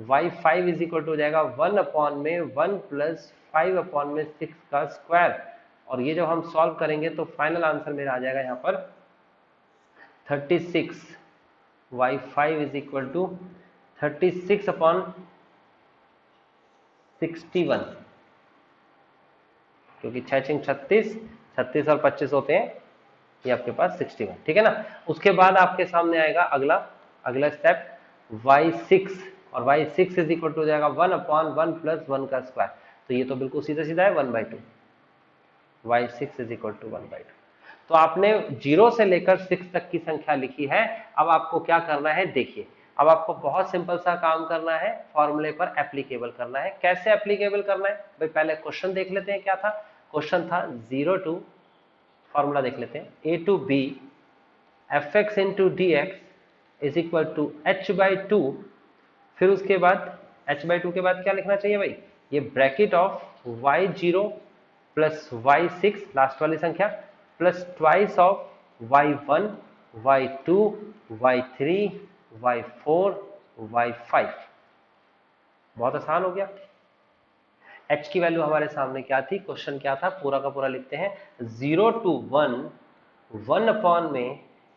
y5 इज इक्वल टू हो जाएगा 1/1 प्लस 5/6 का स्क्वायर, और ये जब हम सॉल्व करेंगे तो फाइनल आंसर मेरा आ जाएगा यहाँ पर 36, y5 इज इक्वल टू 36/61, क्योंकि 6×36, 36 और 25 होते हैं, ये आपके पास 61, ठीक है ना। उसके बाद आपके सामने आएगा अगला स्टेप y6, और y6 इज इक्वल टू हो जाएगा 1/1 प्लस 1 का स्क्वायर, तो ये तो बिल्कुल सीधा सीधा है 1/2, y6 इज इक्वल टू 1/2। तो आपने 0 से लेकर 6 तक की संख्या लिखी है। अब आपको क्या करना है, देखिए, अब आपको बहुत सिंपल सा काम करना है, फॉर्मूले पर एप्लीकेबल करना है। कैसे एप्लीकेबल करना है भाई, पहले क्वेश्चन देख लेते हैं क्या था। क्वेश्चन था 0 टू, फॉर्मूला देख लेते हैं, a to b fx into d x is equal to h/2, फिर उसके बाद h/2 के बाद क्या लिखना चाहिए भाई, ये bracket of y0 plus y6 last वाली संख्या plus twice of y1 y2 y3 y4 y5। बहुत आसान हो गया। h की वैल्यू हमारे सामने क्या थी, क्वेश्चन क्या था, पूरा का पूरा लिखते हैं, 0 to 1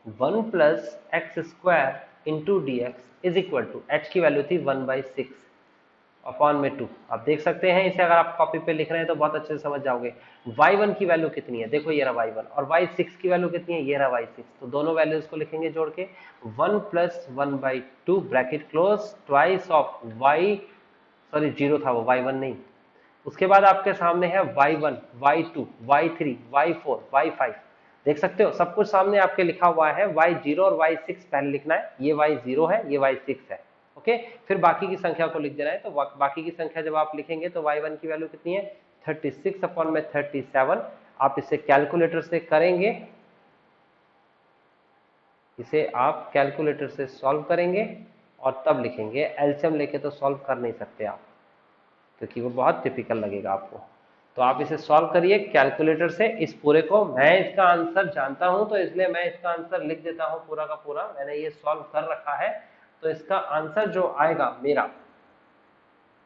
1 plus x square into d x is equal to, h की वैल्यू थी 1/6 अपॉन में 2। आप देख सकते हैं इसे, अगर आप कॉपी पे लिख रहे हैं तो बहुत अच्छे से समझ जाओगे। y1 की वैल्यू कितनी है, देखो ये रहा y1, और y6 की वैल्यू कितनी है, ये रहा y6, तो दोनों वैल्यूज को लिखेंगे जोड़ के, 1 plus 1/2 bracket close twice of y, sorry 0 था वो, y1 नहीं। उसके बाद आपके सामने है y1 y2 y3 y4 y5, देख सकते हो सब कुछ सामने आपके लिखा हुआ है। y0 और y6 पहले लिखना है, ये y0 है, ये y6 है, ओके। फिर बाकी की संख्या को लिख देना है, तो बाकी की संख्या जब आप लिखेंगे तो y1 की वैल्यू कितनी है, 36/37। आप इसे कैलकुलेटर से करेंगे, इसे आप कैलकुलेटर से सॉल्व करेंगे और तब लिखेंगे, एलसीएम लेके तो सॉल्व कर नहीं सकते आप, क्योंकि वो बहुत टिपिकल लगेगा आपको। तो आप इसे सॉल्व करिए कैलकुलेटर से इस पूरे को। मैं इसका आंसर जानता हूं तो इसलिए मैं इसका आंसर लिख देता हूं पूरा का पूरा, मैंने ये सॉल्व कर रखा है। तो इसका आंसर जो आएगा मेरा,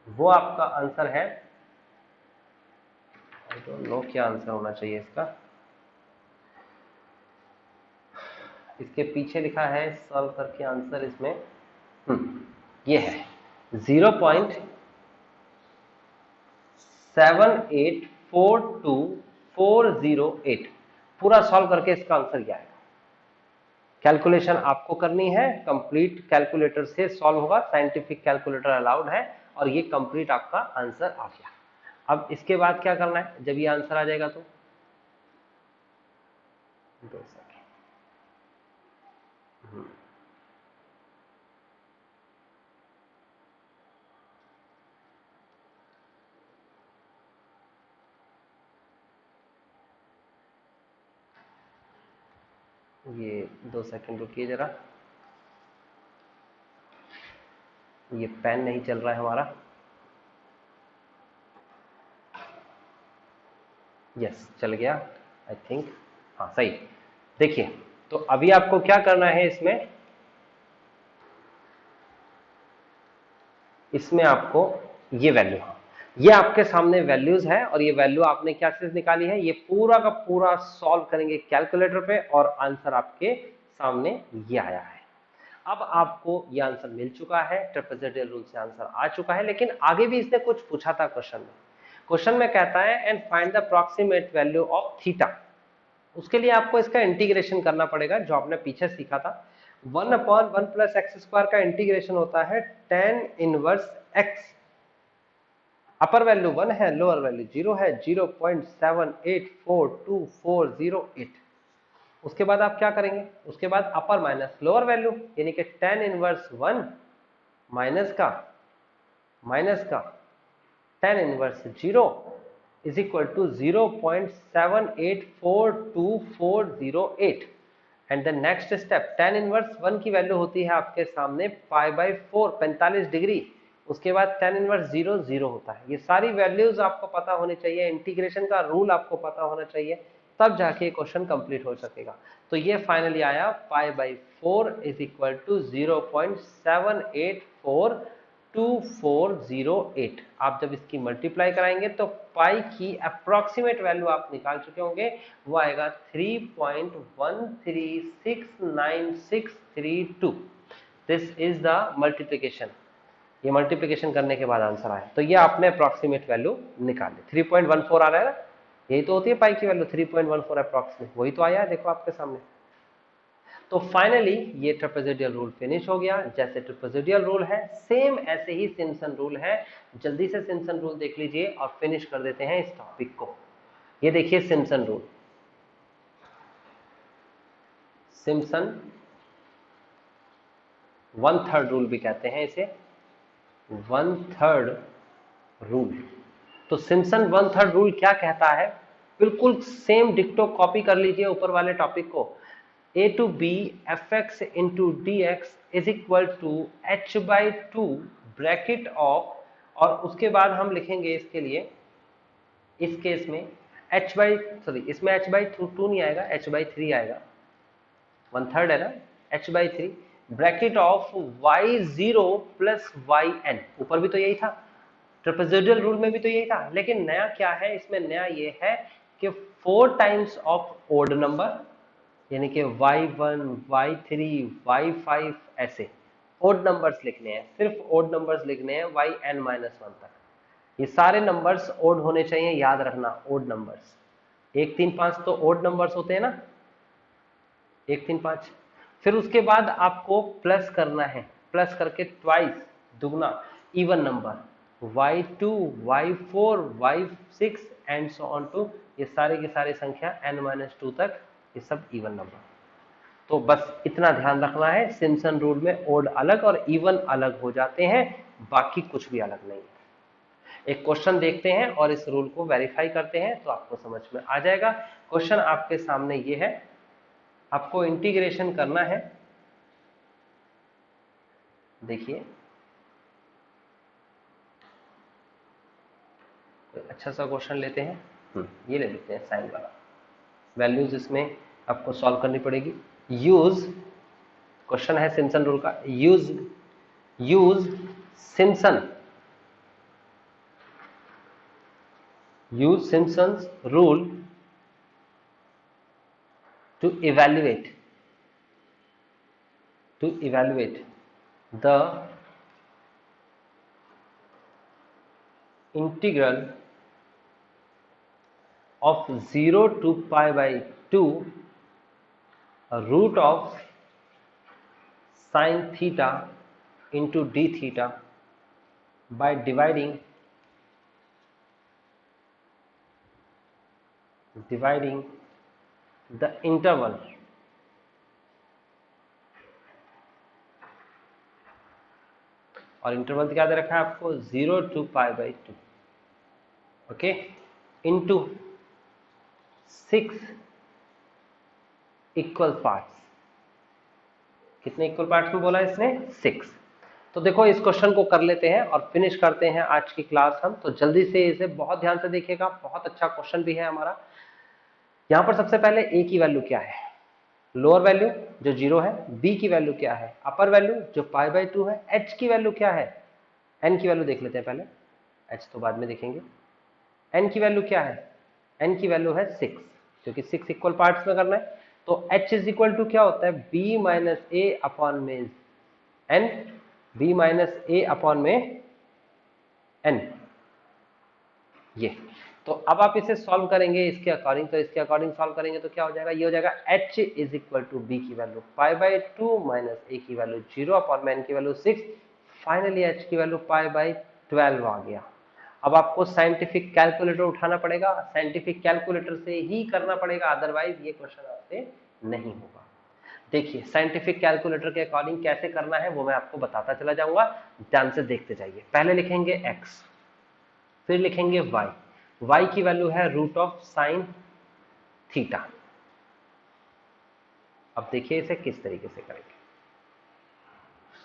वो आपका आंसर है, आई डोंट नो क्या आंसर होना चाहिए इसका, इसके पीछे लिखा है सॉल्व करके आंसर, इसमें ये है 0.7842,408। पूरा सॉल्व करके इसका आंसर क्या है। कैलकुलेशन आपको करनी है, कंप्लीट कैलकुलेटर से सॉल्व होगा, साइंटिफिक कैलकुलेटर अलाउड है, और ये कंप्लीट आपका आंसर आ गया। अब इसके बाद क्या करना है, जब ये आंसर आ जाएगा तो 2 सेकंड, ये 2 सेकंड रुकिए जरा, ये पेन नहीं चल रहा है हमारा। यस चल गया आई थिंक, हाँ सही। देखिए, तो अभी आपको क्या करना है, इसमें आपको ये वैल्यू, ये आपके सामने वैल्यूज है, और ये वैल्यू आपने क्या चीज निकाली है, ये पूरा का पूरा सॉल्व करेंगे कैलकुलेटर पे, और आंसर आपके सामने ये आया है। अब आपको ये आंसर मिल चुका है, ट्रेपेजोइडल रूल से आंसर आ चुका है, लेकिन आगे भी इसने कुछ पूछा था क्वेश्चन में। क्वेश्चन में कहता है and find the approximate value of theta, उसके लिए आपको इसका इंटीग्रेशन करना पड़ेगा, जो आपने पीछे सीखा था। 1/1 प्लस एक्स स्क्वायर का इंटीग्रेशन होता है tan इनवर्स x। अपर वैल्यू 1 है, लोअर वैल्यू 0 है, 0.78424008। उसके बाद आप क्या करेंगे, उसके बाद अपर माइनस लोअर वैल्यू, यानी कि tan इनवर्स 1 माइनस का tan inverse 0 is equal to 0.78424008। And the next step, tan inverse 1 की वैल्यू होती है आपके सामने π/4 45 डिग्री। उसके बाद tan इनवर्स 0 0 होता है। ये सारी वैल्यूज आपको पता होनी चाहिए, इंटीग्रेशन का रूल आपको पता होना चाहिए, तब जाके क्वेश्चन कंप्लीट हो सकेगा। तो ये फाइनली आया π/4 इज इक्वल टू 0.78424008। आप जब इसकी मल्टीप्लाई कराएंगे तो पाई की अप्रोक्सीमेट वैल्यू आप निकाल चुके होंगे, वो आएगा 3.136963 दिस इज द मल्टीप्लिकेशन। ये मल्टीप्लिकेशन करने के बाद आंसर आया, तो ये आपने अप्रोक्सीमेट वैल्यू निकाली। 3.14 आ रहा है ना, यही तो होती है पाई की वैल्यू, 3.14 अप्रोक्सीमेट, वही तो आया है, देखो आपके सामने। तो फाइनली ये ट्रेपेजोइडल रूल फिनिश हो गया। जैसे ट्रेपेजोइडल रूल है सेम ऐसे ही सिम्पसन रूल है। जल्दी से सिम्पसन रूल देख लीजिए और फिनिश कर देते हैं इस टॉपिक को। ये देखिए सिम्पसन रूल, सिम्पसन 1/3 रूल भी कहते हैं इसे, 1/3 रूल। तो सिम्पसन 1/3 रूल क्या कहता है, बिल्कुल सेम डिक्टो कॉपी कर लीजिए ऊपर वाले टॉपिक को। a to b fx into dx is equal to h/2 bracket of, और उसके बाद हम लिखेंगे इसके लिए, इस केस में इसमें h/2 नहीं आएगा, h/3 आएगा, 1/3 है ना, h/3 bracket of y0 plus yn। ऊपर भी तो यही था, ट्रेपेजोइडल रूल में भी तो यही था, लेकिन नया क्या है इसमें, नया ये है कि 4 टाइम्स ऑफ ओड नंबर, यानी कि y1 y3 y5 ऐसे ओड नंबर्स लिखने हैं, सिर्फ ओड नंबर्स लिखने हैं yn-1 तक। ये सारे नंबर्स ओड होने चाहिए, याद रखना, ओड नंबर्स। 1 3 5 तो ओड नंबर्स होते हैं ना, 1 3 5। फिर उसके बाद आपको प्लस करना है, प्लस करके ट्वाइस दुगना even number, y2 y4 y6 and so on to, ये सारे की सारी संख्या n-2 तक, ये सब इवन नंबर। तो बस इतना ध्यान रखना है, सिम्पसन रूल में ओड अलग और इवन अलग हो जाते हैं, बाकी कुछ भी अलग नहीं है। एक क्वेश्चन देखते हैं और इस रूल को वेरीफाई करते हैं तो आपको समझ में आ जाएगा। क्वेश्चन आपके सामने ये है, आपको इंटीग्रेशन करना है। देखिए अच्छा सा क्वेश्चन लेते हैं, ये ले लेते हैं साइन वाला। वैल्यूज इसमें आपको सॉल्व करनी पड़ेगी। यूज, क्वेश्चन है सिम्पसन रूल का, use Simpson's rule to evaluate the integral of 0 to π/2 root of sin theta into d theta by dividing the interval और इंटरवल क्या दे रखा है आपको, 0 to π/2, okay, into 6 equal parts. कितने इक्वल पार्ट्स में बोला इसने, 6। तो देखो इस क्वेश्चन को कर लेते हैं और फिनिश करते हैं आज की क्लास हम। तो जल्दी से इसे बहुत ध्यान से देखिएगा, बहुत अच्छा क्वेश्चन भी है हमारा। यहां पर सबसे पहले a की वैल्यू क्या है, लोअर वैल्यू जो 0 है, b की वैल्यू क्या है, अपर वैल्यू जो π/2 है, h की वैल्यू क्या है, n की वैल्यू देख लेते हैं पहले, h तो बाद में देखेंगे। n की वैल्यू क्या है, n की वैल्यू है 6, क्योंकि 6 इक्वल पार्ट्स में करना है। तो h इज इक्वल टू क्या होता है, b माइनस a अपॉन में n, b minus a upon में n, ये तो अब आप इसे सॉल्व करेंगे इसके अकॉर्डिंग, तो इसके अकॉर्डिंग सॉल्व करेंगे तो क्या हो जाएगा, ये हो जाएगा h is equal to B की value pi by 2 minus A की वैल्यू 0 अपॉन में n की वैल्यू 6, फाइनली h की वैल्यू पाई बाई 12 आ गया। अब आपको साइंटिफिक कैलकुलेटर उठाना पड़ेगा, साइंटिफिक कैलकुलेटर से ही करना पड़ेगा, अदरवाइज ये क्वेश्चन आपसे नहीं होगा। देखिए साइंटिफिक कैलकुलेटर के अकॉर्डिंग कैसे करना है वो मैं आपको बताता चला जाऊंगा, ध्यान से देखते जाइए। पहले लिखेंगे x, फिर लिखेंगे y की वैल्यू है रूट ऑफ साइन थीटा। अब देखिए इसे किस तरीके से करेंगे,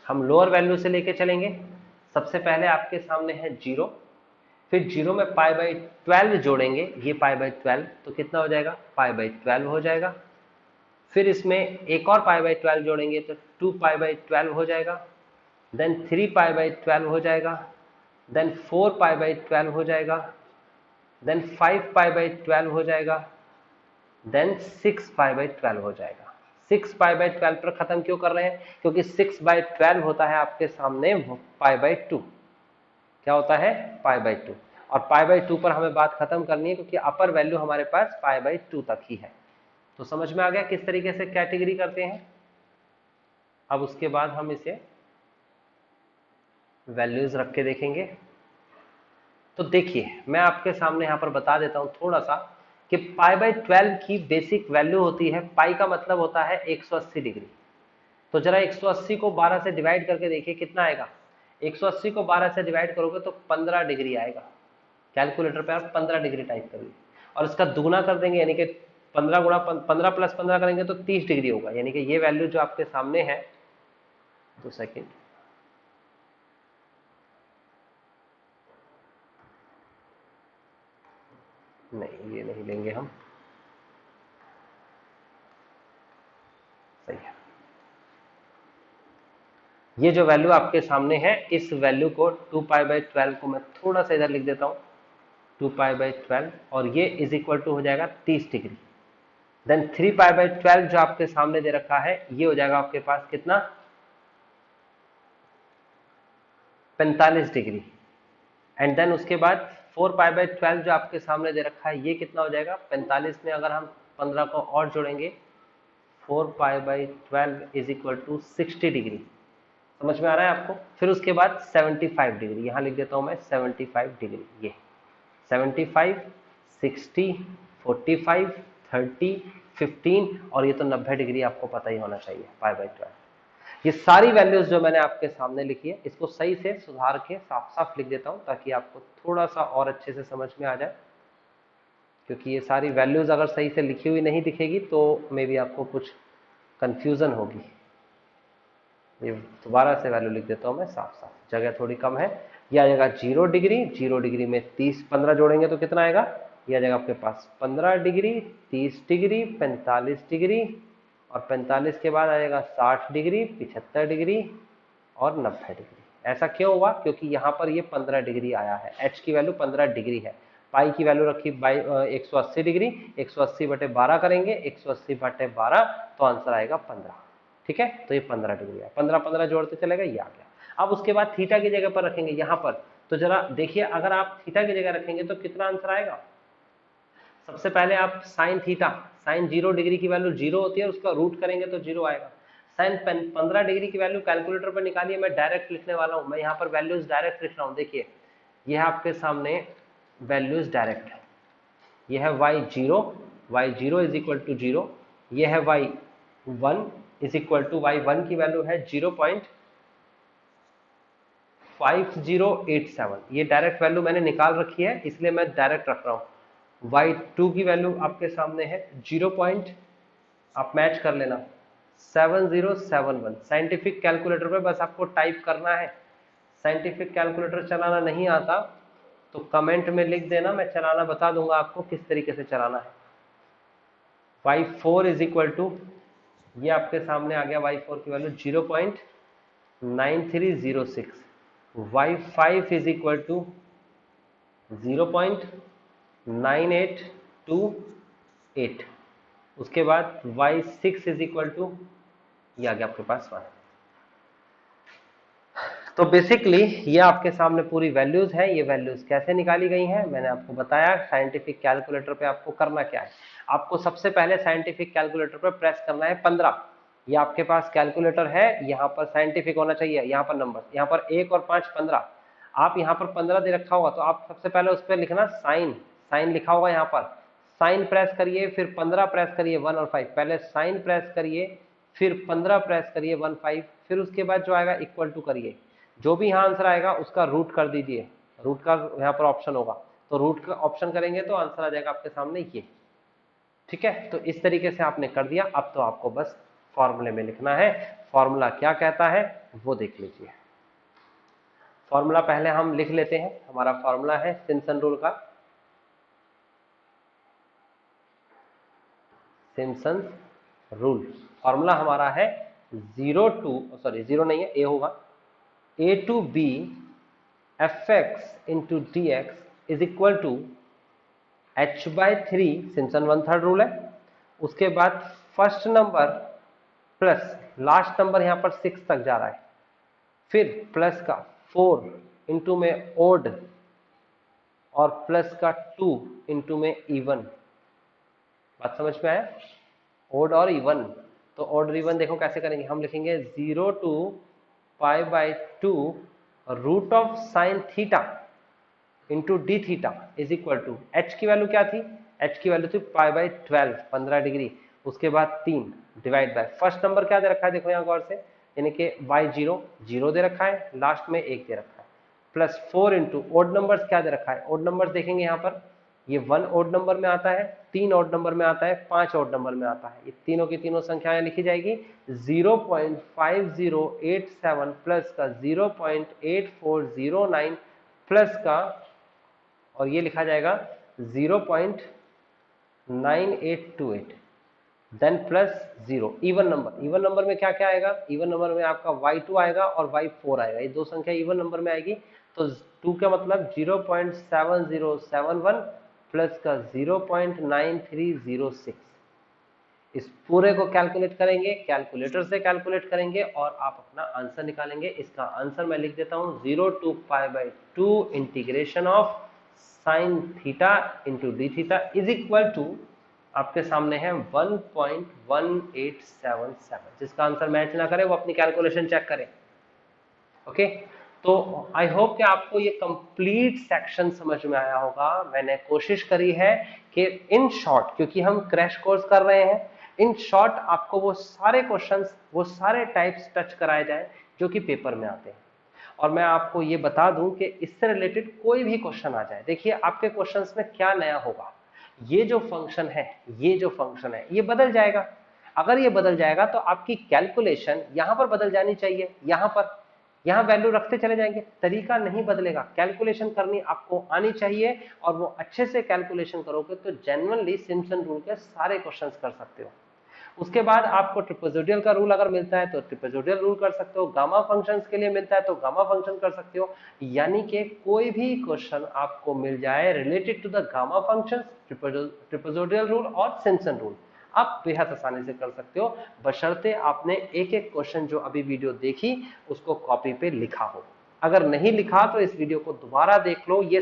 हम लोअर वैल्यू से लेके चलेंगे। सबसे पहले आपके सामने है 0, फिर 0 में पाई बाई 12 जोड़ेंगे, ये पाई बाई 12 तो कितना हो जाएगा, पाई बाई 12 हो जाएगा। फिर इसमें एक और पाई बाई 12 जोड़ेंगे तो 2 पाई बाई 12 हो जाएगा, देन 3 पाई बाई 12 हो जाएगा, देन 4 पाई बाई 12 हो जाएगा, देन 5 पाई बाई 12 हो जाएगा, देन 6 पाई बाई 12 हो जाएगा। 6 पाई बाई 12 पर खत्म क्यों कर रहे हैं, क्योंकि 6 बाई 12 होता है आपके सामने पाई बाई 2, क्या होता है पाई बाई 2, और पाई बाई 2 पर हमें बात खत्म करनी है क्योंकि अपर वैल्यू हमारे पास पाई बाई 2 तक ही है। तो समझ में आ गया किस तरीके से कैटेगरी करते हैं। अब उसके बाद हम इसे वैल्यूज रख के देखेंगे। तो देखिए मैं आपके सामने यहां पर बता देता हूं थोड़ा सा कि पाई बाई 12 की बेसिक वैल्यू होती है, पाई का मतलब होता है 180 डिग्री। तो जरा 180 को 12 से डिवाइड करके देखिए कितना आएगा, 180 को 12 से डिवाइड करोगे तो 15 डिग्री आएगा। कैलकुलेटर पे आप 15 डिग्री टाइप करिए और इसका दुगना कर देंगे, यानी कि 15 गुणा 15 प्लस 15 करेंगे तो 30 डिग्री होगा, यानी कि ये वैल्यू जो आपके सामने है, 2 सेकेंड, नहीं ये नहीं लेंगे हम, सही है। ये जो वैल्यू आपके सामने है, इस वैल्यू को 2 पाई बाई 12 को मैं थोड़ा सा इधर लिख देता हूं, 2 पाई बाई 12, और ये इज इक्वल टू हो जाएगा 30 डिग्री। देन 3 पाई बाई 12 जो आपके सामने दे रखा है, ये हो जाएगा आपके पास कितना, 45 डिग्री। एंड देन उसके बाद 4 पाई बाई 12 जो आपके सामने दे रखा है, ये कितना हो जाएगा, 45 में अगर हम 15 को और जोड़ेंगे, 4 pi by 12 is equal to 60 degree. समझ में आ रहा है आपको। फिर उसके बाद 75 डिग्री, यहां लिख देता हूं मैं 75 डिग्री, ये 75, 60, 45, 30, 15 और ये तो 90 डिग्री आपको पता ही होना चाहिए पाई बाई 12। ये सारी वैल्यूज जो मैंने आपके सामने लिखी है, इसको सही से सुधार के साफ साफ लिख देता हूं ताकि आपको थोड़ा सा और अच्छे से समझ में आ जाए, क्योंकि ये सारी वैल्यूज अगर सही से लिखी हुई नहीं दिखेगी तो मे बी आपको कुछ कंफ्यूजन होगी। ये दोबारा से वैल्यू लिख देता हूं मैं साफ साफ, जगह थोड़ी कम है। ये आ जाएगा 0 डिग्री, 0 डिग्री में 30 15 जोड़ेंगे तो कितना आएगा, ये आ जाएगा आपके पास 15 डिग्री, 30 डिग्री, 45 डिग्री, और 45 के बाद आएगा 60 डिग्री, 75 डिग्री और 90 डिग्री। ऐसा क्यों हुआ, क्योंकि यहाँ पर ये 15 डिग्री आया है, h की वैल्यू 15 डिग्री है, पाई की वैल्यू रखी बाई 180 डिग्री, 180 बटे 12 करेंगे, 180 बटे 12 तो आंसर आएगा 15। ठीक है, तो ये 15 डिग्री है, 15 15 जोड़ते चलेगा, ये आ गया। अब उसके बाद थीटा की जगह पर रखेंगे यहाँ पर, तो जरा देखिए अगर आप थीटा की जगह रखेंगे तो कितना आंसर आएगा। सबसे पहले आप साइन थीटा, साइन 0 डिग्री की वैल्यू 0 होती है, उसका रूट करेंगे तो 0 आएगा। साइन 15 डिग्री की वैल्यू कैलकुलेटर पर निकालिए, मैं डायरेक्ट लिखने वाला हूं, मैं यहाँ पर वैल्यूज डायरेक्ट लिख रहा हूँ। देखिए ये है आपके सामने वैल्यूज डायरेक्ट है, ये है y0 इज इक्वल टू 0, ये है y1 is equal to y1 की वैल्यू है 0.5087, ये डायरेक्ट वैल्यू मैंने निकाल रखी है इसलिए मैं डायरेक्ट रख रहा हूँ। y2 की वैल्यू आपके सामने है 0. आप मैच कर लेना 7071। साइंटिफिक कैलकुलेटर पे बस आपको टाइप करना है, साइंटिफिक कैलकुलेटर चलाना नहीं आता तो कमेंट में लिख देना, मैं चलाना बता दूंगा आपको किस तरीके से चलाना है। y4 इज इक्वल टू, ये आपके सामने आ गया y4 की value 0.9306, y5 is equal to 0.9828, उसके बाद y6 इज इक्वल टू, ये आ गया आपके पास 1। तो बेसिकली ये आपके सामने पूरी वैल्यूज हैं। ये वैल्यूज कैसे निकाली गई हैं मैंने आपको बताया। साइंटिफिक कैलकुलेटर पे आपको करना क्या है, आपको सबसे पहले साइंटिफिक कैलकुलेटर पर प्रेस करना है 15। ये आपके पास कैलकुलेटर है, यहाँ पर साइंटिफिक होना चाहिए, यहाँ पर नंबर, यहाँ पर 1 और 5 15। आप यहाँ पर 15 दे रखा होगा तो आप सबसे पहले उस पर लिखना साइन, साइन लिखा होगा यहाँ पर, साइन प्रेस करिए, फिर 15 प्रेस करिए 1 और 5, पहले साइन प्रेस करिए, फिर 15 प्रेस करिए 1 5, फिर उसके बाद जो आएगा इक्वल टू करिए, जो भी यहाँ आंसर आएगा उसका रूट कर दीजिए, रूट का यहाँ पर ऑप्शन होगा, तो रूट का ऑप्शन करेंगे तो आंसर आ जाएगा आपके सामने ये। ठीक है, तो इस तरीके से आपने कर दिया। अब तो आपको बस फॉर्मूले में लिखना है, फॉर्मूला क्या कहता है वो देख लीजिए। फॉर्मूला पहले हम लिख लेते हैं, हमारा फॉर्मूला है सिम्पसन रूल का, सिम्पसन रूल। फॉर्मूला हमारा है 0 टू, सॉरी 0 नहीं है, ए होगा, a to b fx into dx is equal to h by 3, Simpson 1/3 rule है। उसके बाद first number plus last number यहाँ पर 6 तक जा रहा है, फिर प्लस का 4 इंटू में ओड और प्लस का 2 इंटू में इवन। बात समझ में आया? ओड और इवन, तो ओड और इवन देखो कैसे करेंगे, हम लिखेंगे 0 to pi by 2 root of sine theta into d theta is equal to, h की वैल्यू क्या थी, एच की वैल्यू थी पाई बाई 12 15 डिग्री, उसके बाद 3 डिवाइड बाय फर्स्ट नंबर क्या दे रखा है देखो यहाँ गौर से, यानी कि y 0 0 दे रखा है, लास्ट में 1 दे रखा है, प्लस 4 इंटू ओड नंबर्स क्या दे रखा है, ओड नंबर्स देखेंगे यहाँ पर, ये 1 ओड नंबर में आता है, 3 ओड नंबर में आता है, 5 ओड नंबर में आता है, ये तीनों की तीनों संख्याएं लिखी जाएगी। 0.5087 प्लस का 0.8409 प्लस का, और ये लिखा जाएगा 0.9828 then plus 0। Even number, even number में क्या क्या आएगा, इवन नंबर में आपका y2 आएगा और y4 आएगा, ये दो संख्या इवन नंबर में आएगी, तो 2 का मतलब 0.7071 प्लस का 0.9306। इस पूरे को कैलकुलेट करेंगे, कैलकुलेटर से कैलकुलेट करेंगे और आप अपना आंसर निकालेंगे। इसका आंसर मैं लिख देता हूं 0 to pi by 2 integration of sine theta into d theta is equal to, आपके सामने है 1.1877। जिसका आंसर मैच ना करे वो अपनी कैलकुलेशन चेक करे। ओके, तो आई होप कि आपको ये कंप्लीट सेक्शन समझ में आया होगा। मैंने कोशिश करी है कि इन शॉर्ट, क्योंकि हम क्रैश कोर्स कर रहे हैं, इन शॉर्ट आपको वो सारे क्वेश्चंस, वो सारे टाइप्स टच कराए जाए जो कि पेपर में आते हैं। और मैं आपको ये बता दूं कि इससे रिलेटेड कोई भी क्वेश्चन आ जाए, देखिए आपके क्वेश्चंस में क्या नया होगा, ये जो फंक्शन है, ये जो फंक्शन है ये बदल जाएगा। अगर ये बदल जाएगा तो आपकी कैलकुलेशन यहां पर बदल जानी चाहिए, यहां पर, यहां वैल्यू रखते चले जाएंगे, तरीका नहीं बदलेगा। कैलकुलेशन करनी आपको आनी चाहिए और वो अच्छे से कैलकुलेशन करोगे तो जेन्युइनली सिम्पसन रूल के सारे क्वेश्चंस कर सकते हो। उसके बाद आपको ट्रिपेजोडियल का रूल अगर मिलता है तो ट्रिपेजोडियल रूल कर सकते हो, गामा फंक्शंस के लिए मिलता है तो गामा फंक्शन कर सकते हो। यानी कि कोई भी क्वेश्चन आपको मिल जाए related to the gamma functions, trapezoidal rule और सिम्पसन रूल, आप बेहद आसानी से कर सकते हो, बशर्ते आपने एक एक क्वेश्चन जो अभी वीडियो देखी उसको कॉपी पे लिखा हो। अगर नहीं लिखा तो इस वीडियो को दोबारा देख लो। ये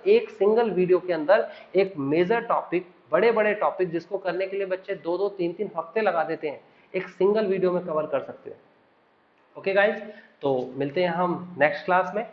एक सिंगल वीडियो के अंदर एक मेजर टॉपिक, बड़े बड़े टॉपिक जिसको करने के लिए बच्चे 2-2 3-3 हफ्ते लगा देते हैं, एक सिंगल वीडियो में कवर कर सकते हैं। ओके गाइज, तो मिलते हैं हम नेक्स्ट क्लास में।